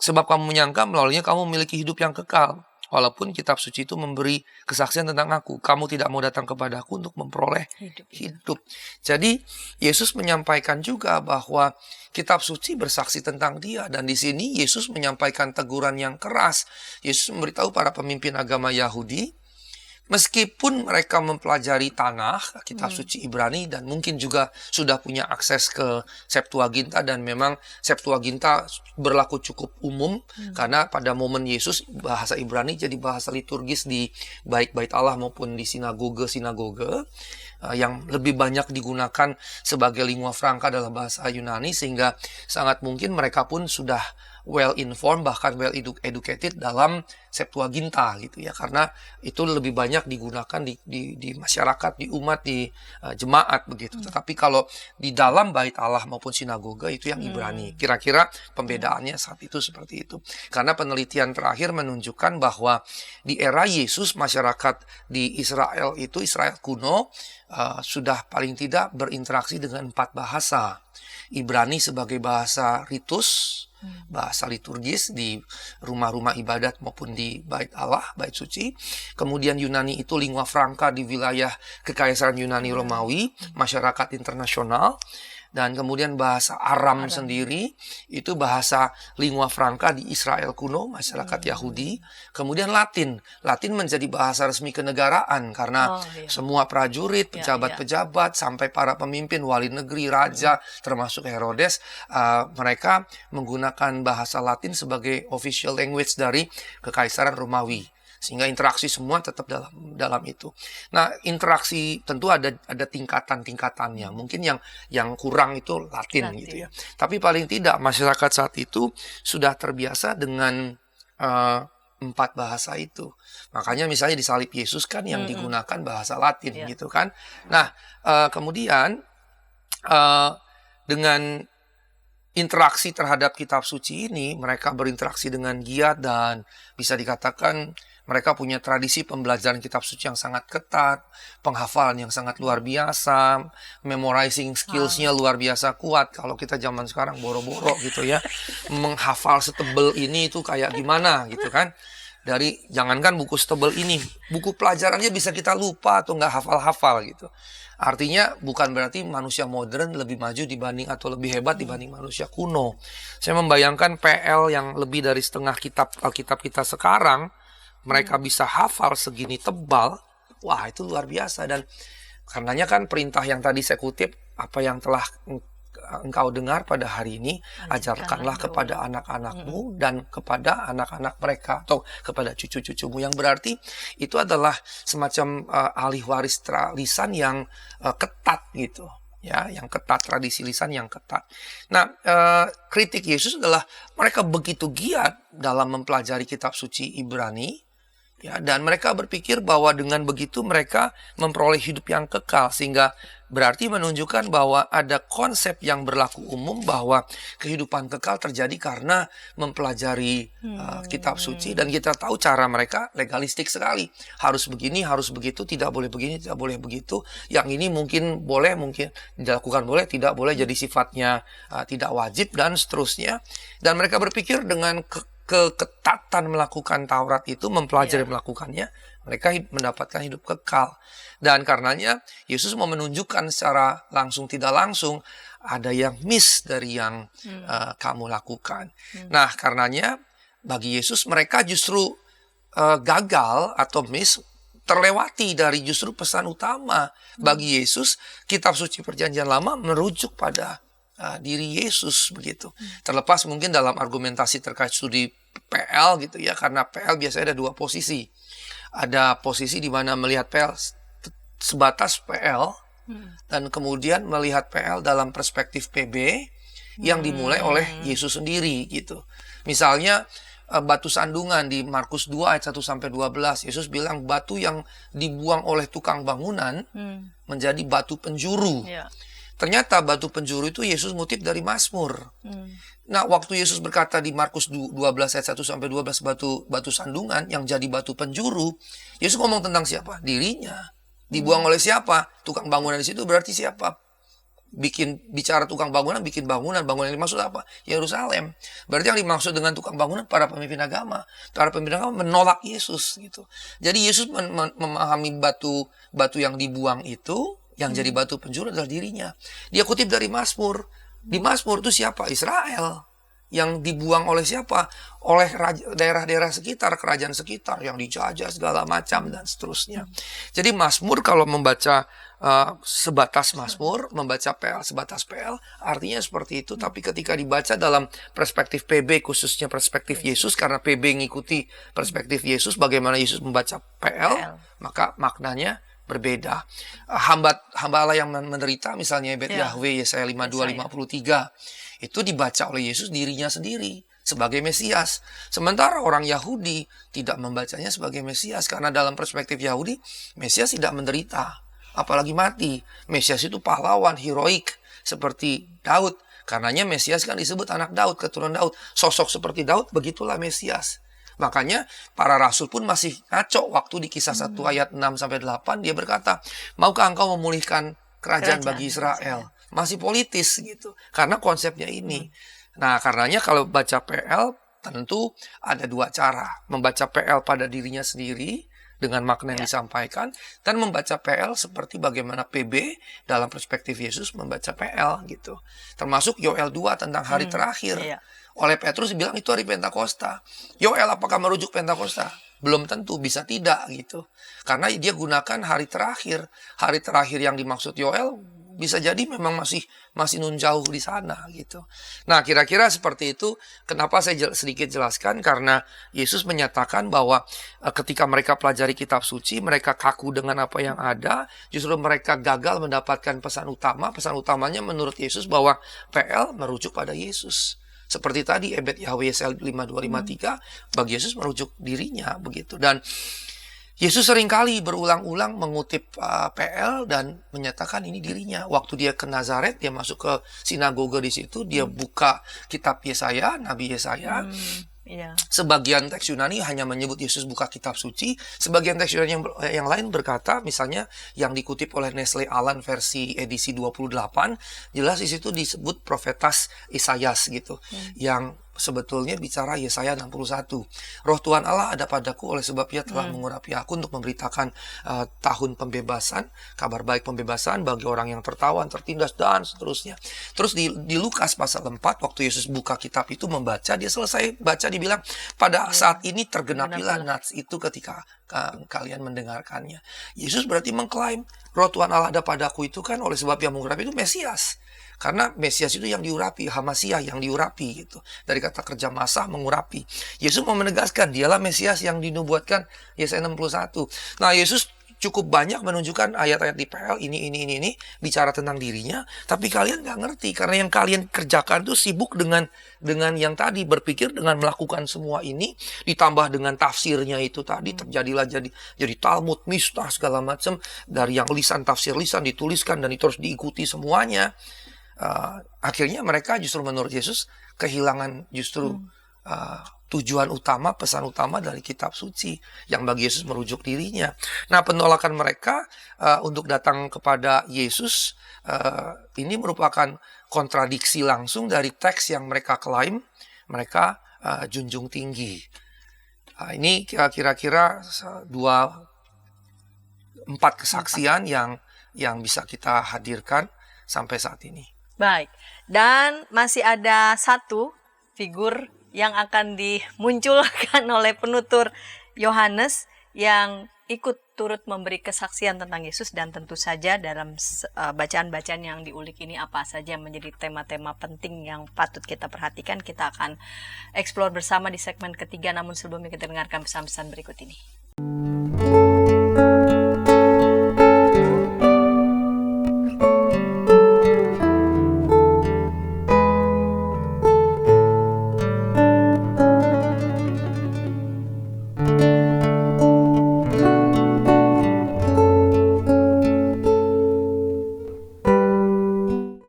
Sebab kamu menyangka melaluinya kamu memiliki hidup yang kekal. Walaupun kitab suci itu memberi kesaksian tentang aku, kamu tidak mau datang kepadaku untuk memperoleh hidup. Jadi Yesus menyampaikan juga bahwa kitab suci bersaksi tentang dia, dan di sini Yesus menyampaikan teguran yang keras. Yesus memberitahu para pemimpin agama Yahudi, meskipun mereka mempelajari Tanakh, kitab suci Ibrani, dan mungkin juga sudah punya akses ke Septuaginta, dan memang Septuaginta berlaku cukup umum, karena pada momen Yesus bahasa Ibrani jadi bahasa liturgis di baik bait Allah maupun di sinagoge yang lebih banyak digunakan sebagai lingua franca dalam bahasa Yunani, sehingga sangat mungkin mereka pun sudah well informed, bahkan well educated dalam Septuaginta gitu ya, karena itu lebih banyak digunakan di masyarakat, di umat, di jemaat begitu. Tetapi kalau di dalam bait Allah maupun sinagoga itu yang Ibrani. Kira-kira pembedaannya saat itu seperti itu. Karena penelitian terakhir menunjukkan bahwa di era Yesus masyarakat di Israel itu, Israel kuno, sudah paling tidak berinteraksi dengan 4 bahasa. Ibrani sebagai bahasa ritus, bahasa liturgis di rumah-rumah ibadat maupun di bait Allah, bait suci. Kemudian Yunani itu lingua franca di wilayah Kekaisaran Yunani Romawi, masyarakat internasional. Dan kemudian bahasa Aram sendiri itu bahasa lingua franca di Israel kuno, masyarakat Yahudi. Kemudian Latin menjadi bahasa resmi kenegaraan karena semua prajurit, pejabat-pejabat, sampai para pemimpin, wali negeri, raja, termasuk Herodes, mereka menggunakan bahasa Latin sebagai official language dari Kekaisaran Romawi. Sehingga interaksi semua tetap dalam itu. Nah, interaksi tentu ada tingkatan-tingkatannya. Mungkin yang kurang itu Latin gitu ya. Tapi paling tidak masyarakat saat itu sudah terbiasa dengan 4 bahasa itu. Makanya misalnya di salib Yesus kan yang digunakan bahasa Latin gitu kan. Nah, kemudian dengan interaksi terhadap kitab suci ini, mereka berinteraksi dengan giat dan bisa dikatakan mereka punya tradisi pembelajaran kitab suci yang sangat ketat, penghafalan yang sangat luar biasa, memorizing skills-nya luar biasa kuat. Kalau kita zaman sekarang boro-boro gitu ya, menghafal setebel ini itu kayak gimana gitu kan. Dari jangankan buku setebel ini, buku pelajarannya bisa kita lupa atau nggak hafal-hafal gitu. Artinya bukan berarti manusia modern lebih maju dibanding atau lebih hebat dibanding manusia kuno. Saya membayangkan PL yang lebih dari setengah kitab Alkitab kita sekarang, mereka bisa hafal segini tebal. Wah, itu luar biasa. Dan karenanya kan perintah yang tadi saya kutip, apa yang telah engkau dengar pada hari ini, ajarkanlah kepada anak-anakmu dan kepada anak-anak mereka atau kepada cucu-cucumu. Yang berarti itu adalah semacam ahli waris lisan yang ketat gitu. Ya, yang ketat, tradisi lisan yang ketat. Nah, kritik Yesus adalah mereka begitu giat dalam mempelajari kitab suci Ibrani. Ya, dan mereka berpikir bahwa dengan begitu mereka memperoleh hidup yang kekal, sehingga berarti menunjukkan bahwa ada konsep yang berlaku umum bahwa kehidupan kekal terjadi karena mempelajari kitab suci. Dan kita tahu cara mereka legalistik sekali, harus begini, harus begitu, tidak boleh begini, tidak boleh begitu, yang ini mungkin boleh, mungkin dilakukan boleh, tidak boleh, jadi sifatnya tidak wajib dan seterusnya. Dan mereka berpikir dengan keketatan melakukan Taurat itu, mempelajari melakukannya, mereka mendapatkan hidup kekal. Dan karenanya Yesus mau menunjukkan secara langsung tidak langsung ada yang miss dari yang kamu lakukan. Nah, karenanya bagi Yesus mereka justru gagal atau miss, terlewati dari justru pesan utama. Bagi Yesus kitab suci Perjanjian Lama merujuk pada diri Yesus begitu. Terlepas mungkin dalam argumentasi terkait studi PL gitu ya, karena PL biasanya ada 2 posisi. Ada posisi di mana melihat PL sebatas PL dan kemudian melihat PL dalam perspektif PB yang dimulai oleh Yesus sendiri gitu. Misalnya batu sandungan di Markus 2 ayat 1 sampai 12, Yesus bilang batu yang dibuang oleh tukang bangunan menjadi batu penjuru. Ternyata batu penjuru itu Yesus ngutip dari Mazmur. Nah, waktu Yesus berkata di Markus 12 ayat 1 sampai 12 batu sandungan yang jadi batu penjuru, Yesus ngomong tentang siapa? Dirinya. Dibuang oleh siapa? Tukang bangunan di situ berarti siapa? Bicara tukang bangunan, bikin bangunan yang dimaksud apa? Yerusalem. Berarti yang dimaksud dengan tukang bangunan para pemimpin agama. Para pemimpin agama menolak Yesus gitu. Jadi Yesus memahami batu yang dibuang itu, yang jadi batu penjuru adalah dirinya. Dia kutip dari Mazmur. Di Mazmur itu siapa? Israel. Yang dibuang oleh siapa? Oleh daerah-daerah sekitar, kerajaan sekitar yang dijajah segala macam dan seterusnya. Jadi Mazmur kalau membaca sebatas Mazmur, membaca PL sebatas PL, artinya seperti itu. Tapi ketika dibaca dalam perspektif PB, khususnya perspektif Yesus, karena PB ngikuti perspektif Yesus, bagaimana Yesus membaca PL, maka maknanya berbeda. Hamba Allah yang menderita, misalnya Bet Yahweh, Yesaya 52-53, itu dibaca oleh Yesus dirinya sendiri sebagai Mesias. Sementara orang Yahudi tidak membacanya sebagai Mesias, karena dalam perspektif Yahudi, Mesias tidak menderita, apalagi mati. Mesias itu pahlawan, heroik, seperti Daud. Karenanya Mesias kan disebut anak Daud, keturunan Daud. Sosok seperti Daud, begitulah Mesias. Makanya para rasul pun masih ngaco waktu di Kisah 1 ayat 6-8 dia berkata, maukah engkau memulihkan kerajaan bagi Israel? Masih politis gitu, karena konsepnya ini. Nah, karenanya kalau baca PL tentu ada 2 cara. Membaca PL pada dirinya sendiri dengan makna yang disampaikan, dan membaca PL seperti bagaimana PB dalam perspektif Yesus membaca PL gitu. Termasuk Yoel 2 tentang hari terakhir. Oleh Petrus bilang itu hari Pentakosta. Yoel apakah merujuk Pentakosta? Belum tentu, bisa tidak gitu. Karena dia gunakan hari terakhir. Hari terakhir yang dimaksud Yoel bisa jadi memang masih nun jauh di sana gitu. Nah, kira-kira seperti itu. Kenapa saya sedikit jelaskan? Karena Yesus menyatakan bahwa ketika mereka pelajari kitab suci, mereka kaku dengan apa yang ada, justru mereka gagal mendapatkan pesan utama. Pesan utamanya menurut Yesus bahwa PL merujuk pada Yesus. Seperti tadi Ebed Yahweh Yesaya 52:53, bagi Yesus merujuk dirinya begitu. Dan Yesus seringkali berulang-ulang mengutip PL dan menyatakan ini dirinya. Waktu dia ke Nazaret, dia masuk ke sinagoga di situ, dia buka kitab Yesaya, Nabi Yesaya. Sebagian teks Yunani hanya menyebut Yesus buka kitab suci. Sebagian teks Yunani yang lain berkata, misalnya yang dikutip oleh Nestle Aland versi edisi 28, jelas di situ disebut profetas Isaias gitu, yang sebetulnya bicara Yesaya 61. Roh Tuhan Allah ada padaku oleh sebab Ia telah mengurapi aku untuk memberitakan tahun pembebasan, kabar baik pembebasan bagi orang yang tertawan, tertindas, dan seterusnya. Terus di Lukas pasal 4, waktu Yesus buka kitab itu membaca, dia selesai baca, dibilang pada saat ini tergenapilah nats itu ketika kalian mendengarkannya. Yesus berarti mengklaim Roh Tuhan Allah ada padaku itu kan oleh sebab yang mengurapi itu Mesias. Karena Mesias itu yang diurapi, Hamasiah yang diurapi gitu. Dari kata kerja masa mengurapi. Yesus mau menegaskan dialah Mesias yang dinubuatkan Yesaya 61. Nah, Yesus cukup banyak menunjukkan ayat-ayat di PL ini bicara tentang dirinya, tapi kalian nggak ngerti karena yang kalian kerjakan tuh sibuk dengan yang tadi, berpikir dengan melakukan semua ini ditambah dengan tafsirnya itu tadi terjadilah jadi Talmud, Mishnah segala macam, dari yang lisan tafsir lisan dituliskan dan itu harus diikuti semuanya. Akhirnya mereka justru menurut Yesus kehilangan justru tujuan utama, pesan utama dari kitab suci yang bagi Yesus merujuk dirinya. Nah, penolakan mereka untuk datang kepada Yesus ini merupakan kontradiksi langsung dari teks yang mereka klaim, mereka junjung tinggi. Ini kira-kira 4 kesaksian yang bisa kita hadirkan sampai saat ini. Baik, dan masih ada satu figur yang akan dimunculkan oleh penutur Yohanes yang ikut turut memberi kesaksian tentang Yesus, dan tentu saja dalam bacaan-bacaan yang diulik ini apa saja yang menjadi tema-tema penting yang patut kita perhatikan. Kita akan eksplor bersama di segmen ketiga, namun sebelumnya kita dengarkan pesan-pesan berikut ini.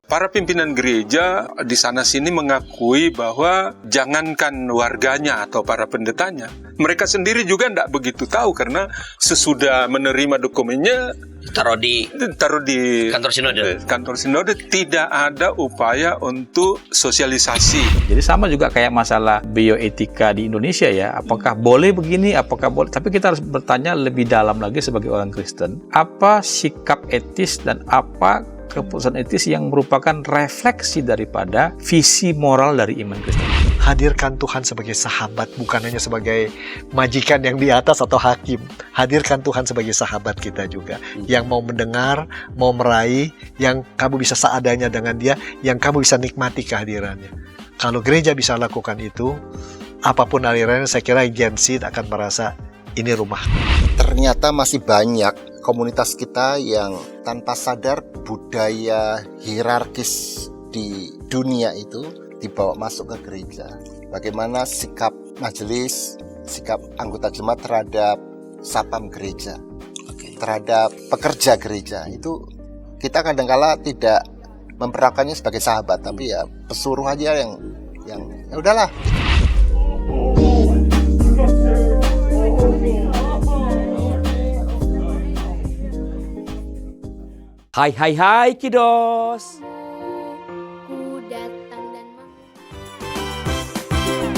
Para pimpinan gereja di sana-sini mengakui bahwa jangankan warganya atau para pendetanya, mereka sendiri juga tidak begitu tahu karena sesudah menerima dokumennya taruh di kantor sinode tidak ada upaya untuk sosialisasi. Jadi sama juga kayak masalah bioetika di Indonesia ya, apakah boleh begini, apakah boleh, tapi kita harus bertanya lebih dalam lagi sebagai orang Kristen, apa sikap etis dan apa keputusan etis yang merupakan refleksi daripada visi moral dari iman Kristen. Hadirkan Tuhan sebagai sahabat, bukan hanya sebagai majikan yang di atas atau hakim. Hadirkan Tuhan sebagai sahabat kita juga, yang mau mendengar, mau meraih, yang kamu bisa seadanya dengan dia, yang kamu bisa nikmati kehadirannya. Kalau gereja bisa lakukan itu, apapun alirannya, saya kira Gen Z akan merasa ini rumah. Ternyata masih banyak komunitas kita yang tanpa sadar budaya hierarkis di dunia itu dibawa masuk ke gereja. Bagaimana sikap majelis, sikap anggota jemaat terhadap satpam gereja, terhadap pekerja gereja, itu kita kadang-kala tidak memperlakukannya sebagai sahabat, tapi ya pesuruh aja yang ya udahlah. Hai kiddos.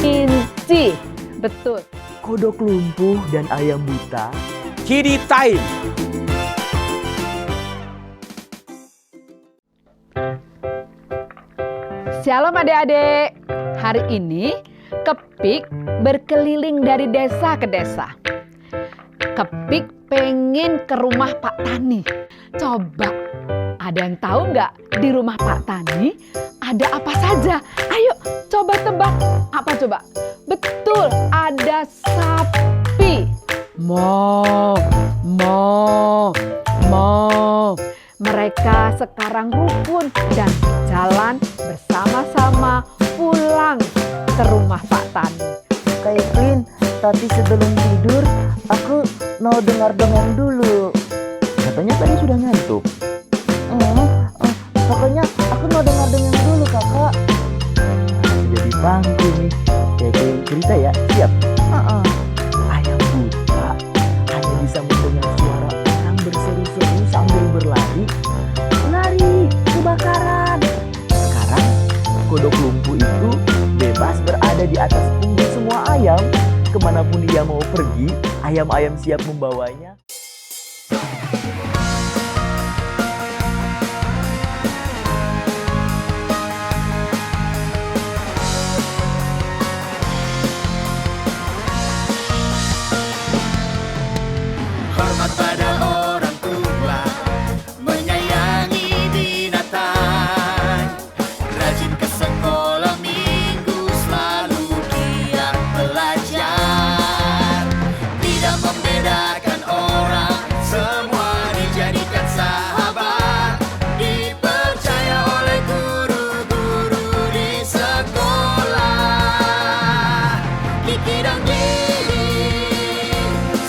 Inci, betul. Kodok lumpuh dan ayam buta. Kiddy time. Shalom adik-adik. Hari ini Kepik berkeliling dari desa ke desa. Kepik pengen ke rumah Pak Tani. Coba, ada yang tahu nggak di rumah Pak Tani ada apa saja? Ayo, coba tebak. Apa coba? Betul, ada sapi. Mo, mo, mo. Mereka sekarang rukun dan jalan bersama-sama pulang ke rumah Pak Tani. Kak Evelyn, tapi sebelum tidur aku mau dengar dongeng dulu. Katanya tadi sudah ngantuk. Pokoknya aku mau dengar dongeng dulu kakak. Jadi pangku nih. Kayak cerita ya, siap? Ayam buta hanya bisa mendengar suara orang berseru-seru sambil berlari. Lari, kebakaran. Sekarang kodok lumpuh itu bebas berada di atas punggung semua ayam. Kemanapun dia mau pergi, ayam-ayam siap membawanya. Hormat pada orang tua, menyayangi binatang, rajin ke sekolah minggu, selalu giat belajar, tidak membedakan orang, semua dijadikan sahabat, dipercaya oleh guru-guru di sekolah. Kiki dan Didi,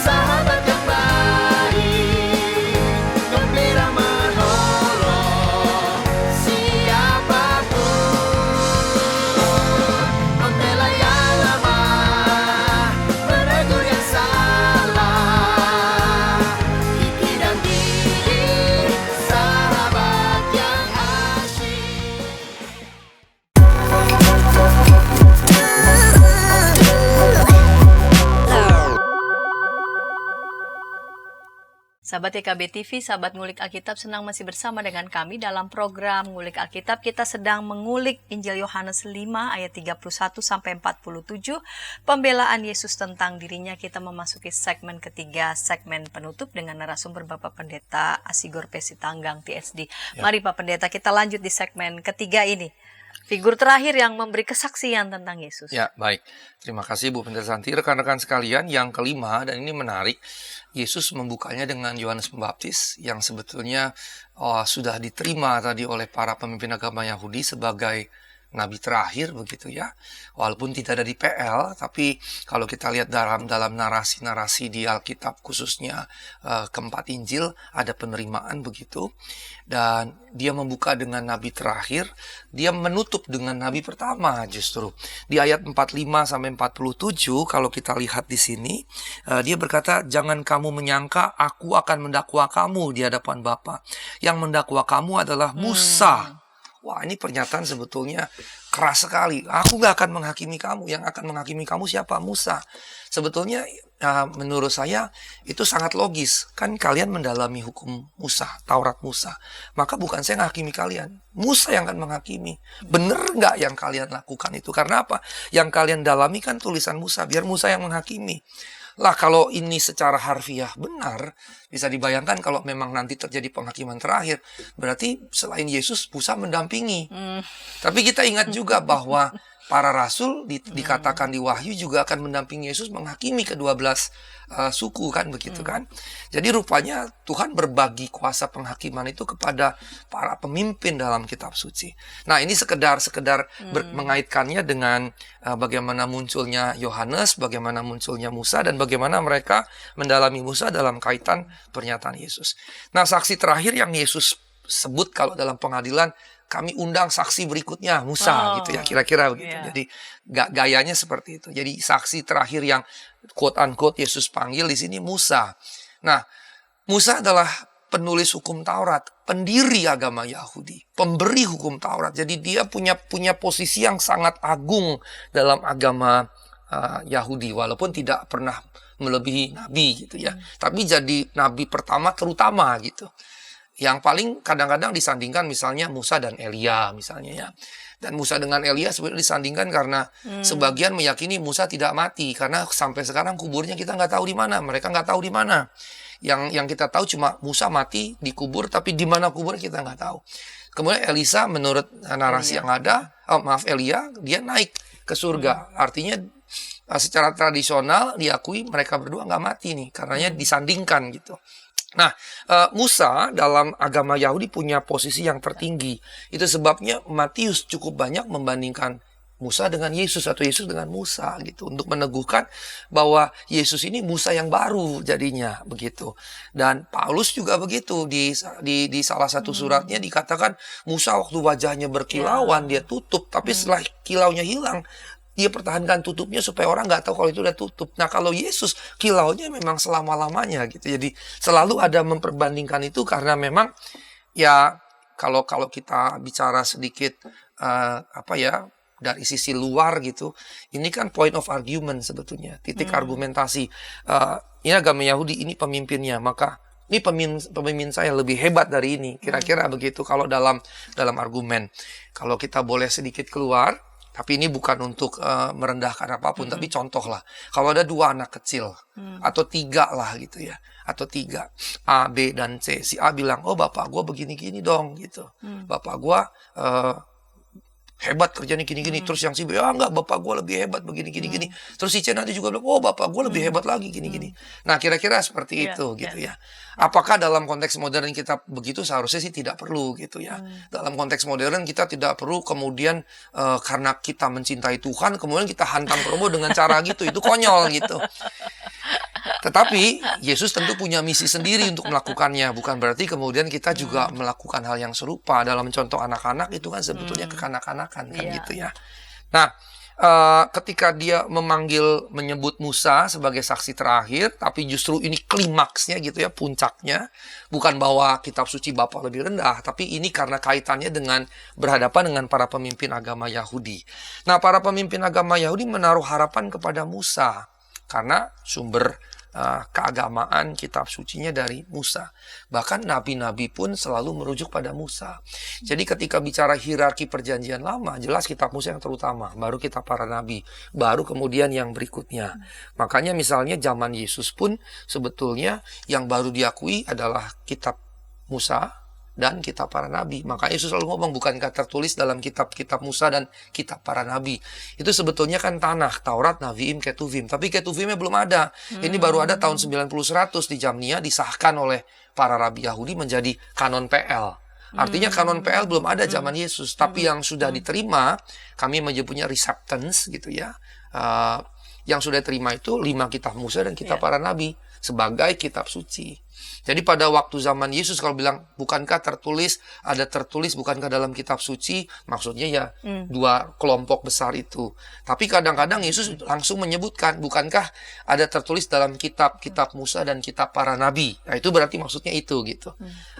sahabat yang baik, gembira menolong siapapun, membela yang lemah, menegur yang salah. Kiki dan Didi, sahabat yang asyik. Sahabat YKB TV, sahabat Ngulik Alkitab, senang masih bersama dengan kami dalam program Ngulik Alkitab. Kita sedang mengulik Injil Yohanes 5 ayat 31 sampai 47. Pembelaan Yesus tentang dirinya. Kita memasuki segmen ketiga, segmen penutup dengan narasumber Bapak Pendeta Asigor Pesitanggang TSD. Mari Pak Pendeta, kita lanjut di segmen ketiga ini. Figur terakhir yang memberi kesaksian tentang Yesus. Ya, baik. Terima kasih Bu Pendeta Santi. Rekan-rekan sekalian, yang kelima, dan ini menarik, Yesus membukanya dengan Yohanes Pembaptis yang sebetulnya sudah diterima tadi oleh para pemimpin agama Yahudi sebagai nabi terakhir begitu ya. Walaupun tidak ada di PL, tapi kalau kita lihat dalam narasi-narasi di Alkitab, khususnya keempat Injil, ada penerimaan begitu. Dan dia membuka dengan nabi terakhir, dia menutup dengan nabi pertama justru. Di ayat 45 sampai 47 kalau kita lihat di sini, dia berkata, "Jangan kamu menyangka aku akan mendakwa kamu di hadapan Bapa. Yang mendakwa kamu adalah Musa." Wah, ini pernyataan sebetulnya keras sekali. Aku gak akan menghakimi kamu. Yang akan menghakimi kamu siapa? Musa. Sebetulnya menurut saya itu sangat logis. Kan kalian mendalami hukum Musa, Taurat Musa. Maka bukan saya menghakimi kalian. Musa yang akan menghakimi. Benar gak yang kalian lakukan itu? Karena apa? Yang kalian dalami kan tulisan Musa. Biar Musa yang menghakimi. Lah kalau ini secara harfiah benar, bisa dibayangkan kalau memang nanti terjadi penghakiman terakhir, berarti selain Yesus, Musa mendampingi. Tapi kita ingat juga bahwa para rasul dikatakan di Wahyu juga akan mendampingi Yesus menghakimi ke-12 suku kan begitu kan. Jadi rupanya Tuhan berbagi kuasa penghakiman itu kepada para pemimpin dalam kitab suci. Nah, ini sekedar mengaitkannya dengan bagaimana munculnya Yohanes, bagaimana munculnya Musa, dan bagaimana mereka mendalami Musa dalam kaitan pernyataan Yesus. Nah, saksi terakhir yang Yesus sebut kalau dalam pengadilan, kami undang saksi berikutnya Musa gitu ya, kira-kira begitu. Jadi gayanya seperti itu. Jadi saksi terakhir yang quote unquote Yesus panggil di sini Musa. Nah, Musa adalah penulis hukum Taurat, pendiri agama Yahudi, pemberi hukum Taurat. Jadi dia punya posisi yang sangat agung dalam agama Yahudi, walaupun tidak pernah melebihi nabi gitu ya. Tapi jadi nabi pertama terutama gitu. Yang paling kadang-kadang disandingkan misalnya Musa dan Elia misalnya ya. Dan Musa dengan Elia sebenarnya disandingkan karena sebagian meyakini Musa tidak mati. Karena sampai sekarang kuburnya kita nggak tahu di mana. Mereka nggak tahu di mana. Yang kita tahu cuma Musa mati dikubur, tapi di mana kubur kita nggak tahu. Kemudian Elisa menurut narasi yang ada, Elia, dia naik ke surga. Artinya secara tradisional diakui mereka berdua nggak mati nih, karenanya disandingkan gitu. Nah, Musa dalam agama Yahudi punya posisi yang tertinggi. Itu sebabnya Matius cukup banyak membandingkan Musa dengan Yesus atau Yesus dengan Musa gitu, untuk meneguhkan bahwa Yesus ini Musa yang baru jadinya begitu. Dan Paulus juga begitu di salah satu suratnya dikatakan Musa waktu wajahnya berkilauan dia tutup, tapi setelah kilaunya hilang dia pertahankan tutupnya supaya orang nggak tahu kalau itu udah tutup. Nah, kalau Yesus kilaunya memang selama-lamanya gitu. Jadi selalu ada memperbandingkan itu karena memang ya kalau kita bicara sedikit dari sisi luar gitu, ini kan point of argument sebetulnya, titik argumentasi. Ini agama Yahudi, ini pemimpinnya, maka ini pemimpin saya lebih hebat dari ini. Kira-kira begitu kalau dalam argumen. Kalau kita boleh sedikit keluar, tapi ini bukan untuk merendahkan apapun, tapi contoh lah. Kalau ada 2 anak kecil, atau 3 lah gitu ya, atau 3, A, B, dan C. Si A bilang, oh bapak gue begini-gini dong gitu. Bapak gue hebat kerjanya gini-gini. Terus yang si B, enggak, bapak gue lebih hebat begini-gini. Terus si C nanti juga bilang, oh bapak gue lebih hebat lagi gini-gini. Nah, kira-kira seperti itu gitu ya. Apakah dalam konteks modern kita begitu? Seharusnya sih tidak perlu gitu ya. Dalam konteks modern kita tidak perlu kemudian karena kita mencintai Tuhan kemudian kita hantam promo dengan cara gitu. Itu konyol gitu. Tetapi Yesus tentu punya misi sendiri untuk melakukannya. Bukan berarti kemudian kita juga melakukan hal yang serupa. Dalam contoh anak-anak itu kan sebetulnya kekanak-kanakan kan gitu ya. Nah, ketika dia menyebut Musa sebagai saksi terakhir, tapi justru ini klimaksnya gitu ya, puncaknya. Bukan bahwa kitab suci Bapa lebih rendah, tapi ini karena kaitannya dengan berhadapan dengan para pemimpin agama Yahudi. Nah, para pemimpin agama Yahudi menaruh harapan kepada Musa karena sumber keagamaan kitab sucinya dari Musa. Bahkan nabi-nabi pun selalu merujuk pada Musa. Jadi ketika bicara hierarki perjanjian lama, jelas kitab Musa yang terutama, baru kitab para nabi, baru kemudian yang berikutnya. Makanya misalnya zaman Yesus pun sebetulnya yang baru diakui adalah kitab Musa dan kitab para nabi. Maka Yesus selalu ngomong, bukankah tertulis dalam kitab-kitab Musa dan kitab para nabi. Itu sebetulnya kan Tanakh, Taurat, Naviim, Ketuvim. Tapi Ketuvimnya belum ada. Ini baru ada tahun 90-100 di Jamnia, disahkan oleh para rabi Yahudi menjadi kanon PL. Artinya kanon PL belum ada zaman Yesus. Tapi yang sudah diterima, kami menyebutnya receptance gitu ya. Yang sudah diterima itu 5 kitab Musa dan kitab para nabi sebagai kitab suci. Jadi pada waktu zaman Yesus kalau bilang, bukankah ada tertulis bukankah dalam kitab suci, maksudnya ya 2 kelompok besar itu. Tapi kadang-kadang Yesus langsung menyebutkan, bukankah ada tertulis dalam kitab Musa dan kitab para nabi. Nah, itu berarti maksudnya itu gitu.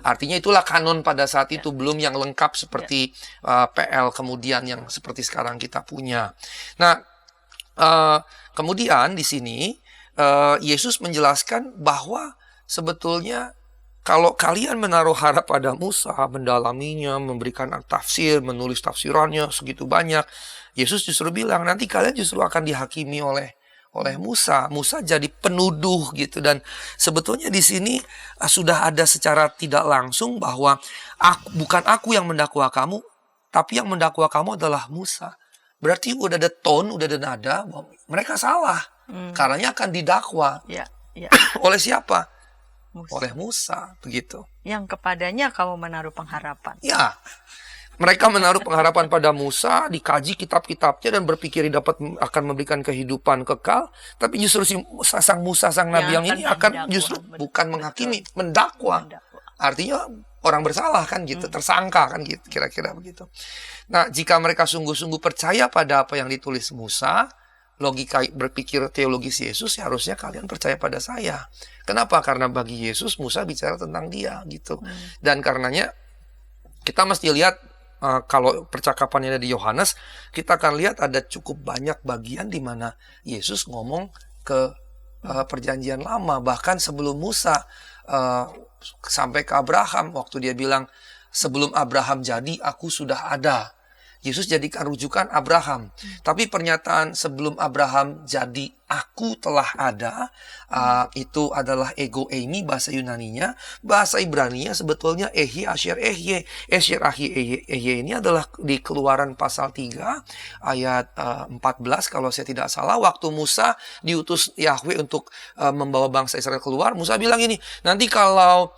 Artinya itulah kanon pada saat itu, belum yang lengkap seperti PL kemudian yang seperti sekarang kita punya. Nah, kemudian di sini Yesus menjelaskan bahwa sebetulnya kalau kalian menaruh harap pada Musa, mendalaminya, memberikan tafsir, menulis tafsirannya segitu banyak, Yesus justru bilang nanti kalian justru akan dihakimi oleh Musa. Musa jadi penuduh gitu. Dan sebetulnya di sini sudah ada secara tidak langsung bahwa bukan aku yang mendakwa kamu, tapi yang mendakwa kamu adalah Musa. Berarti udah ada tone, udah ada nada bahwa mereka salah. Karenanya akan didakwa. Oleh siapa? Musa. Oleh Musa, begitu. Yang kepadanya kamu menaruh pengharapan. Ya, mereka menaruh pengharapan pada Musa, dikaji kitab-kitabnya dan berpikir akan memberikan kehidupan kekal. Tapi justru sang Musa, sang Nabi yang ini akan justru bukan menghakimi, mendakwa. Artinya orang bersalah kan gitu, tersangka kan gitu, kira-kira begitu. Nah, jika mereka sungguh-sungguh percaya pada apa yang ditulis Musa, logika berpikir teologis Yesus, harusnya kalian percaya pada saya. Kenapa? Karena bagi Yesus Musa bicara tentang dia gitu. Dan karenanya kita mesti lihat kalau percakapannya ada di Yohanes, kita akan lihat ada cukup banyak bagian di mana Yesus ngomong ke perjanjian lama. Bahkan sebelum Musa sampai ke Abraham, waktu dia bilang sebelum Abraham jadi aku sudah ada. Yesus jadikan rujukan Abraham. Tapi pernyataan sebelum Abraham jadi aku telah ada, itu adalah ego eimi bahasa Yunaninya. Bahasa Ibraninya sebetulnya ehye asher ehye. Asher ahye ehye ini adalah di Keluaran pasal 3 ayat 14 kalau saya tidak salah. Waktu Musa diutus Yahweh untuk membawa bangsa Israel keluar, Musa bilang ini, nanti kalau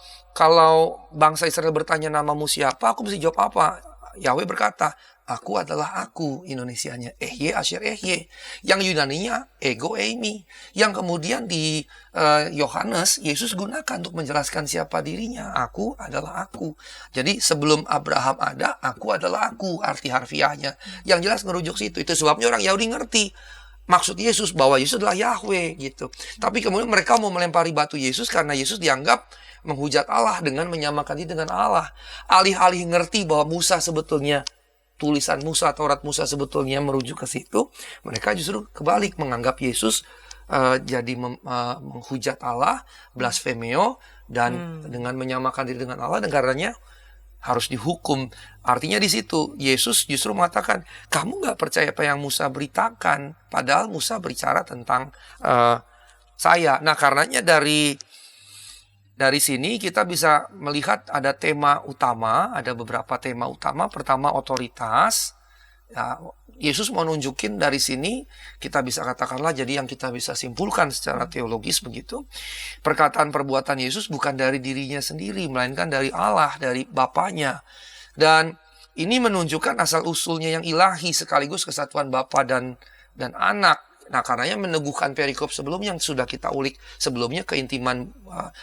bangsa Israel bertanya namamu siapa, aku mesti jawab apa? Yahweh berkata, aku adalah aku, Indonesianya ehye asher ehye. Yang Yunaninya ego eimi. Yang kemudian di Yohanes, Yesus gunakan untuk menjelaskan siapa dirinya. Aku adalah aku. Jadi sebelum Abraham ada, aku adalah aku, arti harfiahnya. Yang jelas ngerujuk situ. Itu sebabnya orang Yahudi ngerti maksud Yesus, bahwa Yesus adalah Yahweh gitu. Tapi kemudian mereka mau melempari batu Yesus karena Yesus dianggap menghujat Allah dengan menyamakan diri dengan Allah. Alih-alih ngerti bahwa Musa sebetulnya, tulisan Musa, Taurat Musa sebetulnya merujuk ke situ, mereka justru kebalik menganggap Yesus jadi menghujat Allah, blasfemeo, dan dengan menyamakan diri dengan Allah, dan karenanya harus dihukum. Artinya di situ Yesus justru mengatakan, kamu nggak percaya apa yang Musa beritakan, padahal Musa berbicara tentang saya. Nah, karenanya dari sini kita bisa melihat ada tema utama, ada beberapa tema utama. Pertama, otoritas. Ya, Yesus mau nunjukin dari sini, kita bisa katakanlah, jadi yang kita bisa simpulkan secara teologis begitu. Perkataan perbuatan Yesus bukan dari dirinya sendiri, melainkan dari Allah, dari Bapanya. Dan ini menunjukkan asal-usulnya yang ilahi, sekaligus kesatuan Bapa dan anak. Nah, karenanya meneguhkan perikop sebelumnya yang sudah kita ulik sebelumnya, keintiman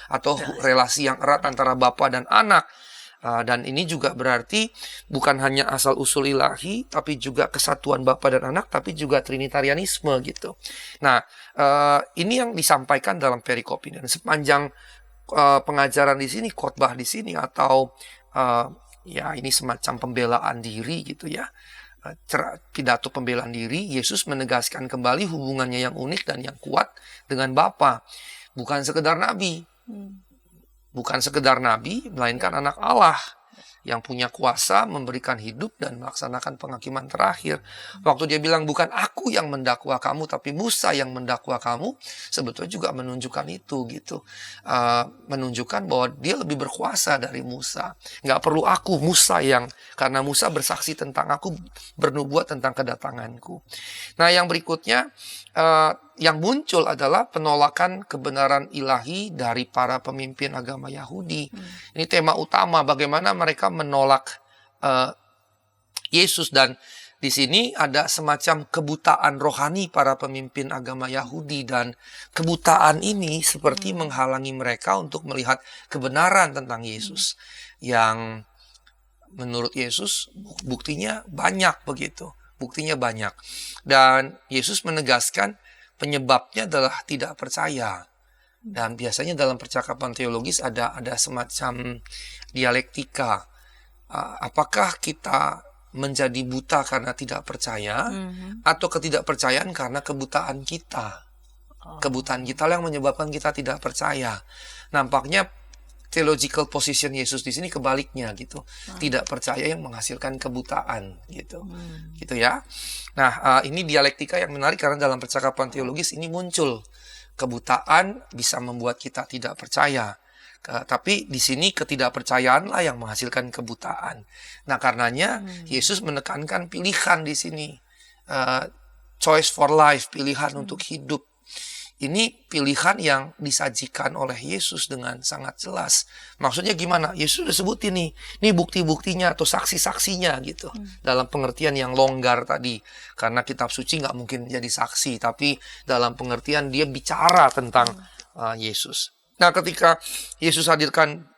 atau relasi yang erat antara Bapa dan anak. Dan ini juga berarti bukan hanya asal-usul ilahi, tapi juga kesatuan Bapa dan anak, tapi juga trinitarianisme gitu. Nah, ini yang disampaikan dalam perikop ini. Dan sepanjang pengajaran di sini, khotbah di sini, atau ya ini semacam pembelaan diri gitu ya, pidato pembelaan diri, Yesus menegaskan kembali hubungannya yang unik dan yang kuat dengan Bapa. Bukan sekedar nabi. Bukan sekedar nabi, melainkan anak Allah yang punya kuasa memberikan hidup dan melaksanakan penghakiman terakhir. Waktu dia bilang, bukan aku yang mendakwa kamu, tapi Musa yang mendakwa kamu, sebetulnya juga menunjukkan itu gitu. Menunjukkan bahwa dia lebih berkuasa dari Musa. Nggak perlu aku, Musa yang, karena Musa bersaksi tentang aku, bernubuat tentang kedatanganku. Nah, yang berikutnya, yang muncul adalah penolakan kebenaran ilahi dari para pemimpin agama Yahudi. Ini tema utama, bagaimana mereka menolak Yesus. Dan di sini ada semacam kebutaan rohani para pemimpin agama Yahudi. Dan kebutaan ini seperti menghalangi mereka untuk melihat kebenaran tentang Yesus. Yang menurut Yesus buktinya banyak begitu. Buktinya banyak. Dan Yesus menegaskan penyebabnya adalah tidak percaya. Dan biasanya dalam percakapan teologis ada semacam dialektika. Apakah kita menjadi buta karena tidak percaya, atau ketidakpercayaan karena kebutaan kita? Kebutaan kita yang menyebabkan kita tidak percaya. Nampaknya theological position Yesus di sini kebaliknya gitu. Tidak percaya yang menghasilkan kebutaan gitu. Gitu ya. Nah, ini dialektika yang menarik karena dalam percakapan teologis ini muncul. Kebutaan bisa membuat kita tidak percaya. Tapi di sini ketidakpercayaanlah yang menghasilkan kebutaan. Nah, karenanya Yesus menekankan pilihan di sini. Choice for life, pilihan untuk hidup. Ini pilihan yang disajikan oleh Yesus dengan sangat jelas. Maksudnya gimana? Yesus sudah sebutin nih bukti-buktinya atau saksi-saksinya gitu. Dalam pengertian yang longgar tadi. Karena kitab suci nggak mungkin jadi saksi. Tapi dalam pengertian dia bicara tentang Yesus. Nah, ketika Yesus hadirkan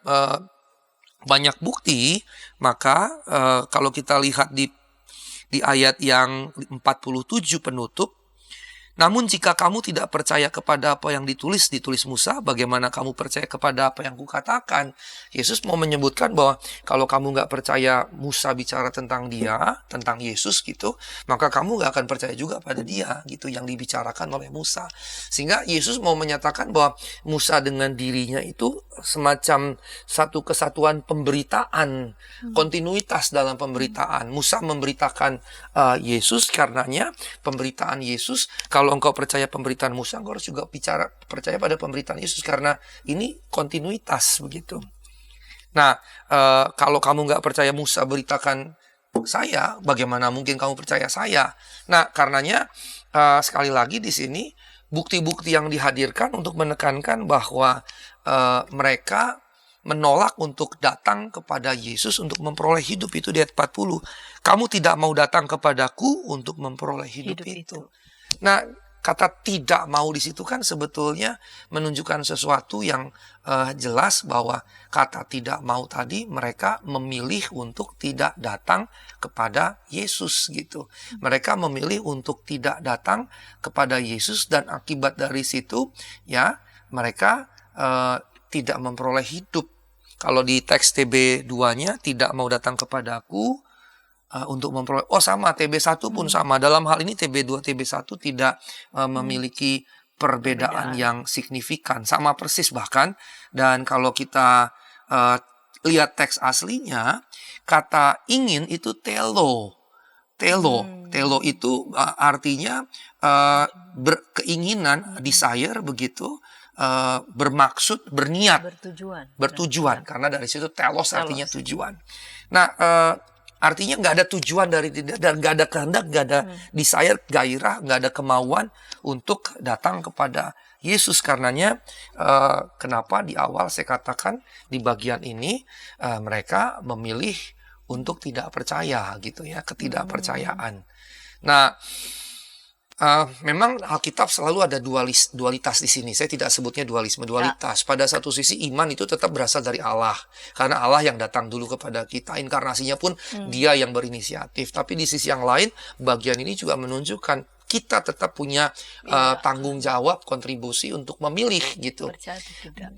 banyak bukti, maka kalau kita lihat di ayat yang 47 penutup, Namun jika kamu tidak percaya kepada apa yang ditulis Musa, bagaimana kamu percaya kepada apa yang kukatakan? Yesus mau menyebutkan bahwa kalau kamu nggak percaya Musa bicara tentang dia, tentang Yesus gitu, maka kamu nggak akan percaya juga pada dia gitu yang dibicarakan oleh Musa. Sehingga Yesus mau menyatakan bahwa Musa dengan dirinya itu semacam satu kesatuan pemberitaan, kontinuitas dalam pemberitaan. Musa memberitakan Yesus, karenanya pemberitaan Yesus. Kalau engkau percaya pemberitaan Musa, engkau harus juga percaya pada pemberitaan Yesus, karena ini kontinuitas begitu. Nah, kalau kamu nggak percaya Musa beritakan saya, bagaimana mungkin kamu percaya saya? Nah, karenanya sekali lagi di sini bukti-bukti yang dihadirkan untuk menekankan bahwa mereka menolak untuk datang kepada Yesus untuk memperoleh hidup itu di ayat 40. Kamu tidak mau datang kepadaku untuk memperoleh hidup itu. Nah, kata tidak mau di situ kan sebetulnya menunjukkan sesuatu yang jelas bahwa kata tidak mau tadi mereka memilih untuk tidak datang kepada Yesus gitu. Mereka memilih untuk tidak datang kepada Yesus dan akibat dari situ ya mereka tidak memperoleh hidup. Kalau di teks TB2-nya tidak mau datang kepadaku untuk memperoleh. Oh sama, TB1 pun sama. Dalam hal ini TB2, TB1 tidak memiliki perbedaan yang signifikan. Sama persis bahkan. Dan kalau kita lihat teks aslinya, kata ingin itu telo. Telo itu artinya berkeinginan, desire begitu. Bermaksud, berniat, bertujuan. Karena dari situ telos artinya tujuan. Nah, artinya nggak ada tujuan dari tidak, dan nggak ada kehendak, nggak ada desire, gairah, nggak ada kemauan untuk datang kepada Yesus. Karenanya kenapa di awal saya katakan di bagian ini mereka memilih untuk tidak percaya gitu ya, ketidakpercayaan. Nah, memang Alkitab selalu ada dualitas di sini. Saya tidak sebutnya dualitas. Pada satu sisi iman itu tetap berasal dari Allah, karena Allah yang datang dulu kepada kita. Inkarnasinya pun Dia yang berinisiatif. Tapi di sisi yang lain, bagian ini juga menunjukkan kita tetap punya tanggung jawab, kontribusi untuk memilih gitu.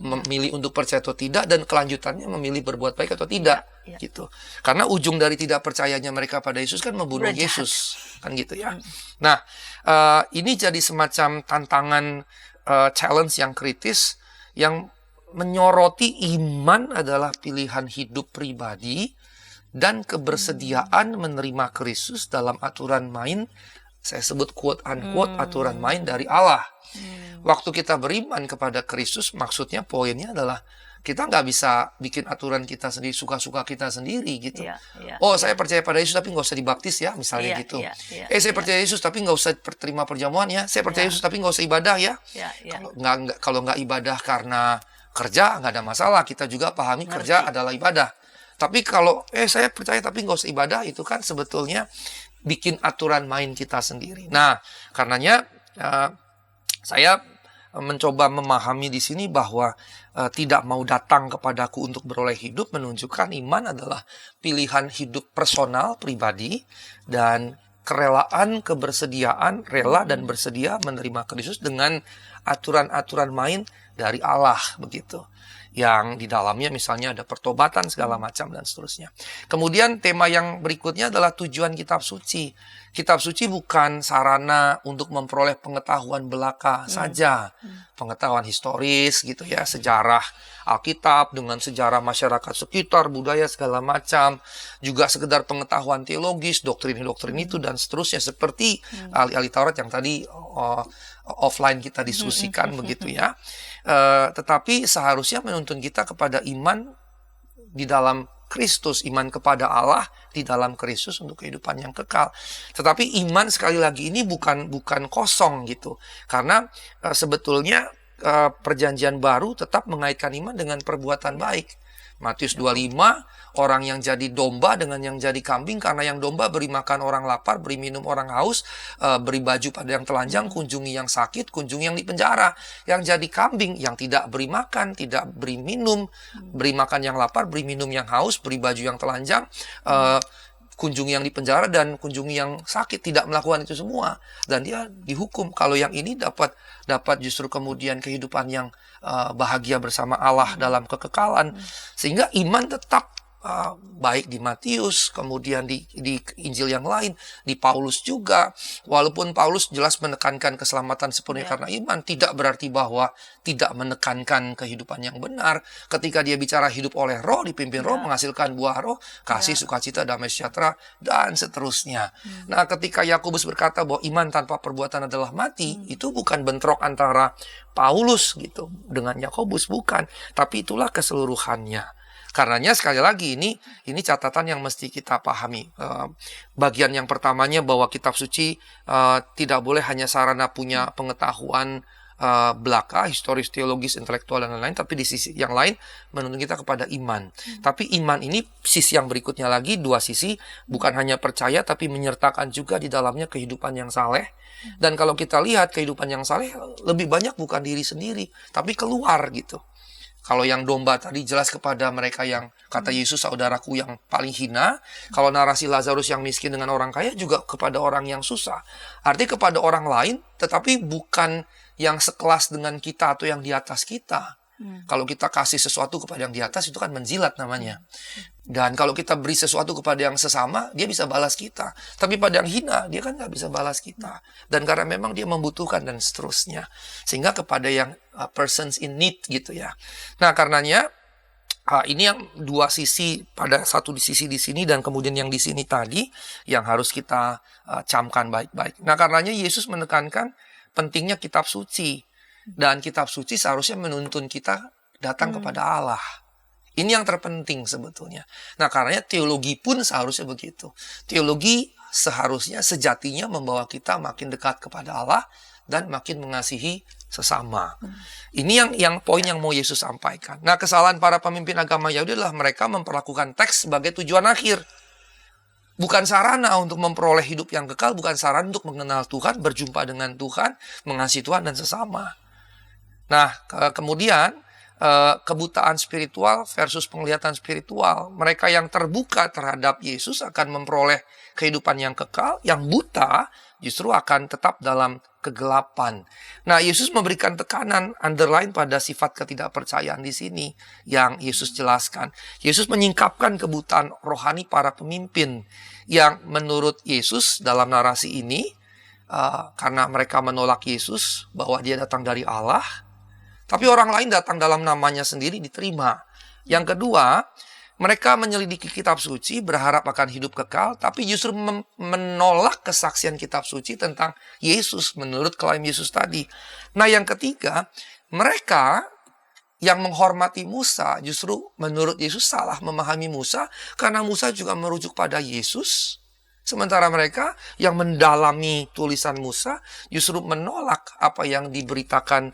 Memilih untuk percaya atau tidak, dan kelanjutannya memilih berbuat baik atau tidak gitu. Karena ujung dari tidak percayanya mereka pada Yesus kan membunuh Yesus, kan gitu ya. Nah, ini jadi semacam tantangan, challenge yang kritis yang menyoroti iman adalah pilihan hidup pribadi dan kebersediaan menerima Kristus dalam aturan main. Saya sebut quote unquote aturan main dari Allah. Waktu kita beriman kepada Kristus, maksudnya poinnya adalah kita nggak bisa bikin aturan kita sendiri, suka-suka kita sendiri gitu. Saya percaya pada Yesus tapi nggak usah dibaptis ya, misalnya gitu. Saya percaya Yesus tapi nggak usah terima perjamuan ya. Saya percaya Yesus tapi nggak usah ibadah ya. Kalau nggak ibadah karena kerja nggak ada masalah. Kita juga pahami kerja adalah ibadah. Tapi kalau saya percaya tapi nggak usah ibadah, itu kan sebetulnya bikin aturan main kita sendiri. Nah, karenanya saya mencoba memahami di sini bahwa tidak mau datang kepadaku untuk beroleh hidup menunjukkan iman adalah pilihan hidup personal, pribadi, dan kerelaan, kebersediaan, rela dan bersedia menerima Kristus dengan aturan-aturan main dari Allah begitu. Yang di dalamnya misalnya ada pertobatan segala macam dan seterusnya. Kemudian tema yang berikutnya adalah tujuan kitab suci. Kitab suci bukan sarana untuk memperoleh pengetahuan belaka saja. Pengetahuan historis gitu ya, sejarah Alkitab dengan sejarah masyarakat sekitar, budaya segala macam. Juga sekedar pengetahuan teologis, doktrin-doktrin itu dan seterusnya. Seperti ahli-ahli Taurat yang tadi offline kita diskusikan begitu ya. Tetapi seharusnya menuntun kita kepada iman di dalam Kristus, iman kepada Allah di dalam Kristus untuk kehidupan yang kekal. Tetapi iman sekali lagi ini bukan kosong gitu. Karena sebetulnya perjanjian baru tetap mengaitkan iman dengan perbuatan baik. Matius 25, orang yang jadi domba dengan yang jadi kambing, karena yang domba beri makan orang lapar, beri minum orang haus, beri baju pada yang telanjang, kunjungi yang sakit, kunjungi yang di penjara. Yang jadi kambing yang tidak beri makan, tidak beri minum, beri makan yang lapar, beri minum yang haus, beri baju yang telanjang, kunjungi yang di penjara dan kunjungi yang sakit, tidak melakukan itu semua, dan dia dihukum. Kalau yang ini dapat justru kemudian kehidupan yang bahagia bersama Allah dalam kekekalan. Sehingga iman tetap baik di Matius, kemudian di Injil yang lain, di Paulus juga. Walaupun Paulus jelas menekankan keselamatan sepenuhnya karena iman, tidak berarti bahwa tidak menekankan kehidupan yang benar. Ketika dia bicara hidup oleh roh, dipimpin roh, menghasilkan buah roh, kasih, sukacita, damai sejahtera, dan seterusnya. Nah, ketika Yakobus berkata bahwa iman tanpa perbuatan adalah mati, itu bukan bentrok antara Paulus gitu dengan Yakobus, bukan. Tapi itulah keseluruhannya. Karenanya sekali lagi ini catatan yang mesti kita pahami. Bagian yang pertamanya bahwa kitab suci tidak boleh hanya sarana punya pengetahuan belaka, historis, teologis, intelektual, dan lain-lain, tapi di sisi yang lain menuntun kita kepada iman. Tapi iman ini sisi yang berikutnya lagi, dua sisi, bukan hanya percaya tapi menyertakan juga di dalamnya kehidupan yang saleh. Dan kalau kita lihat kehidupan yang saleh lebih banyak bukan diri sendiri, tapi keluar gitu. Kalau yang domba tadi jelas kepada mereka yang kata Yesus saudaraku yang paling hina. Kalau narasi Lazarus yang miskin dengan orang kaya juga kepada orang yang susah. Artinya kepada orang lain tetapi bukan yang sekelas dengan kita atau yang di atas kita. Kalau kita kasih sesuatu kepada yang di atas itu kan menjilat namanya. Dan kalau kita beri sesuatu kepada yang sesama, dia bisa balas kita. Tapi pada yang hina, dia kan nggak bisa balas kita. Dan karena memang dia membutuhkan dan seterusnya. Sehingga kepada yang persons in need gitu ya. Nah karenanya, ini yang dua sisi, pada satu sisi di sini dan kemudian yang di sini tadi, yang harus kita camkan baik-baik. Nah karenanya Yesus menekankan pentingnya kitab suci. Dan kitab suci seharusnya menuntun kita datang kepada Allah. Ini yang terpenting sebetulnya. Nah, karenanya teologi pun seharusnya begitu. Teologi seharusnya sejatinya membawa kita makin dekat kepada Allah dan makin mengasihi sesama. Ini yang poin yang mau Yesus sampaikan. Nah, kesalahan para pemimpin agama Yahudi adalah mereka memperlakukan teks sebagai tujuan akhir. Bukan sarana untuk memperoleh hidup yang kekal, bukan sarana untuk mengenal Tuhan, berjumpa dengan Tuhan, mengasihi Tuhan dan sesama. Nah, kemudian kebutaan spiritual versus penglihatan spiritual. Mereka yang terbuka terhadap Yesus akan memperoleh kehidupan yang kekal, yang buta justru akan tetap dalam kegelapan. Nah, Yesus memberikan tekanan underline pada sifat ketidakpercayaan di sini yang Yesus jelaskan. Yesus menyingkapkan kebutaan rohani para pemimpin yang menurut Yesus dalam narasi ini karena mereka menolak Yesus bahwa dia datang dari Allah. Tapi orang lain datang dalam namanya sendiri diterima. Yang kedua, mereka menyelidiki kitab suci, berharap akan hidup kekal, tapi justru menolak kesaksian kitab suci tentang Yesus menurut klaim Yesus tadi. Nah yang ketiga, mereka yang menghormati Musa justru menurut Yesus salah memahami Musa, karena Musa juga merujuk pada Yesus. Sementara mereka yang mendalami tulisan Musa justru menolak apa yang diberitakan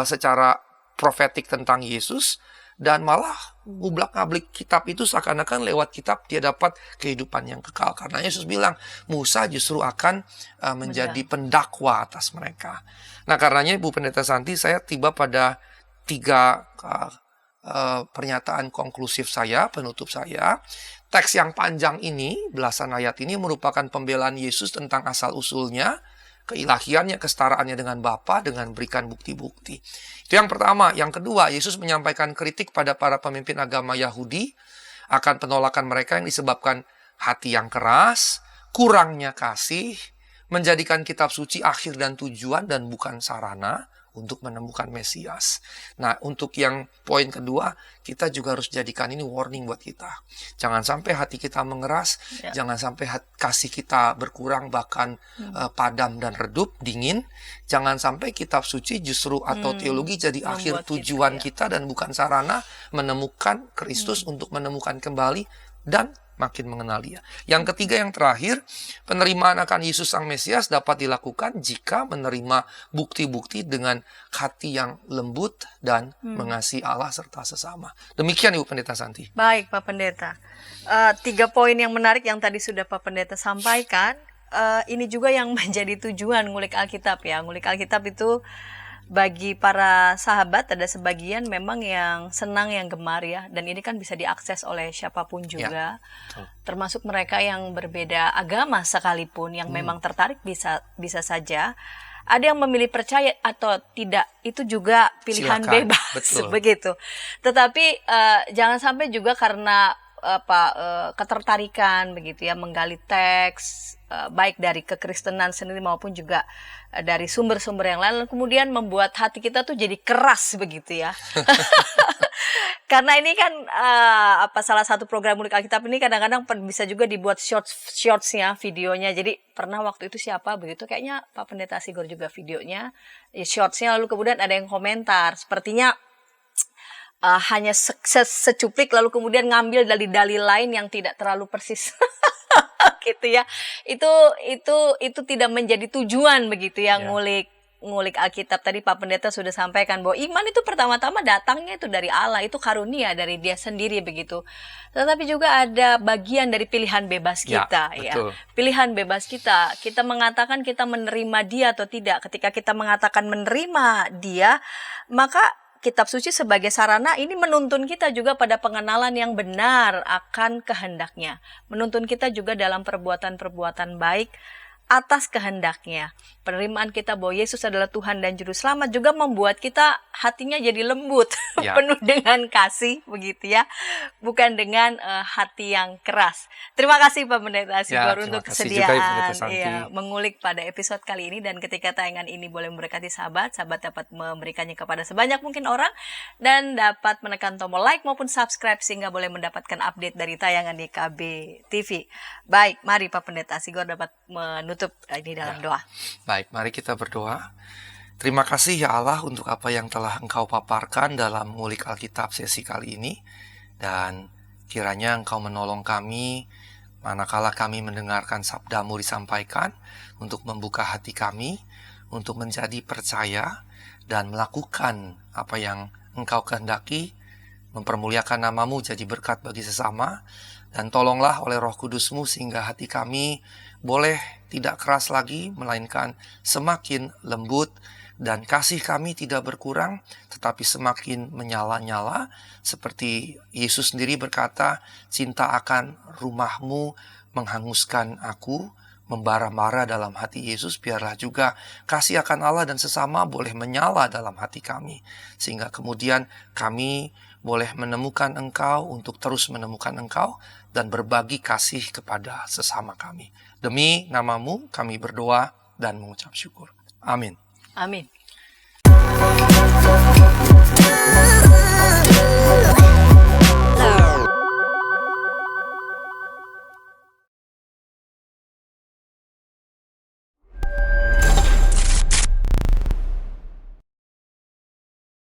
secara profetik tentang Yesus, dan malah ngublak-ngablik kitab itu seakan-akan lewat kitab dia dapat kehidupan yang kekal. Karena Yesus bilang Musa justru akan menjadi pendakwa atas mereka. Nah karenanya Ibu Pendeta Santi, saya tiba pada 3 pernyataan konklusif saya, penutup saya. Teks yang panjang ini, belasan ayat ini merupakan pembelaan Yesus tentang asal-usulnya, keilahiannya, kesetaraannya dengan Bapa, dengan berikan bukti-bukti. Itu yang pertama. Yang kedua, Yesus menyampaikan kritik pada para pemimpin agama Yahudi akan penolakan mereka yang disebabkan hati yang keras, kurangnya kasih, menjadikan kitab suci akhir dan tujuan dan bukan sarana untuk menemukan Mesias. Nah, untuk yang poin kedua, kita juga harus jadikan ini warning buat kita. Jangan sampai hati kita mengeras, jangan sampai kasih kita berkurang, bahkan padam dan redup, dingin. Jangan sampai kitab suci justru atau teologi jadi akhir tujuan kita dan bukan sarana menemukan Kristus untuk menemukan kembali dan makin mengenal dia. Yang ketiga, yang terakhir, penerimaan akan Yesus Sang Mesias dapat dilakukan jika menerima bukti-bukti dengan hati yang lembut dan mengasihi Allah serta sesama. Demikian Ibu Pendeta Santi. Baik Pak Pendeta, 3 poin yang menarik yang tadi sudah Pak Pendeta sampaikan, ini juga yang menjadi tujuan ngulik Alkitab ya. Ngulik Alkitab itu bagi para sahabat ada sebagian memang yang senang, yang gemar ya, dan ini kan bisa diakses oleh siapapun juga, termasuk mereka yang berbeda agama sekalipun yang memang tertarik bisa saja. Ada yang memilih percaya atau tidak, itu juga pilihan Silakan. bebas. Betul. Begitu. Tetapi jangan sampai juga karena ketertarikan begitu ya menggali teks baik dari kekristenan sendiri maupun juga dari sumber-sumber yang lain, kemudian membuat hati kita tuh jadi keras begitu ya. Karena ini kan salah satu program Ngulik Alkitab ini kadang-kadang bisa juga dibuat shortsnya, videonya. Jadi pernah waktu itu siapa begitu, kayaknya Pak Pendeta Sigor juga videonya, ya shortsnya, lalu kemudian ada yang komentar, sepertinya hanya secuplik lalu kemudian ngambil dari dalil lain yang tidak terlalu persis. Gitu ya. Itu tidak menjadi tujuan begitu ya, ngulik Alkitab. Tadi Pak Pendeta sudah sampaikan bahwa iman itu pertama-tama datangnya itu dari Allah, itu karunia dari Dia sendiri begitu. Tetapi juga ada bagian dari pilihan bebas kita ya. Pilihan bebas kita mengatakan kita menerima Dia atau tidak. Ketika kita mengatakan menerima Dia, maka Kitab Suci sebagai sarana ini menuntun kita juga pada pengenalan yang benar akan kehendaknya. Menuntun kita juga dalam perbuatan-perbuatan baik atas kehendaknya. Penerimaan kita bahwa Yesus adalah Tuhan dan Juru Selamat juga membuat kita hatinya jadi lembut, penuh dengan kasih begitu ya, bukan dengan hati yang keras. Terima kasih Pak Pendeta Sigor untuk kesediaan mengulik pada episode kali ini, dan ketika tayangan ini boleh memberkati sahabat dapat memberikannya kepada sebanyak mungkin orang dan dapat menekan tombol like maupun subscribe sehingga boleh mendapatkan update dari tayangan YKB TV. Baik, mari Pak Pendeta Sigor dapat menutup ini dalam doa. Baik, mari kita berdoa. Terima kasih ya Allah untuk apa yang telah Engkau paparkan dalam Ngulik Alkitab sesi kali ini. Dan kiranya Engkau menolong kami manakala kami mendengarkan sabda-Mu disampaikan, untuk membuka hati kami, untuk menjadi percaya dan melakukan apa yang Engkau kehendaki, mempermuliakan nama-Mu, jadi berkat bagi sesama. Dan tolonglah oleh Roh Kudus-Mu sehingga hati kami boleh tidak keras lagi, melainkan semakin lembut, dan kasih kami tidak berkurang, tetapi semakin menyala-nyala. Seperti Yesus sendiri berkata, cinta akan rumah-Mu menghanguskan aku, membara-bara dalam hati Yesus. Biarlah juga kasih akan Allah dan sesama boleh menyala dalam hati kami, sehingga kemudian kami boleh menemukan Engkau, untuk terus menemukan Engkau dan berbagi kasih kepada sesama kami. Demi nama-Mu kami berdoa dan mengucap syukur. Amin. Amin.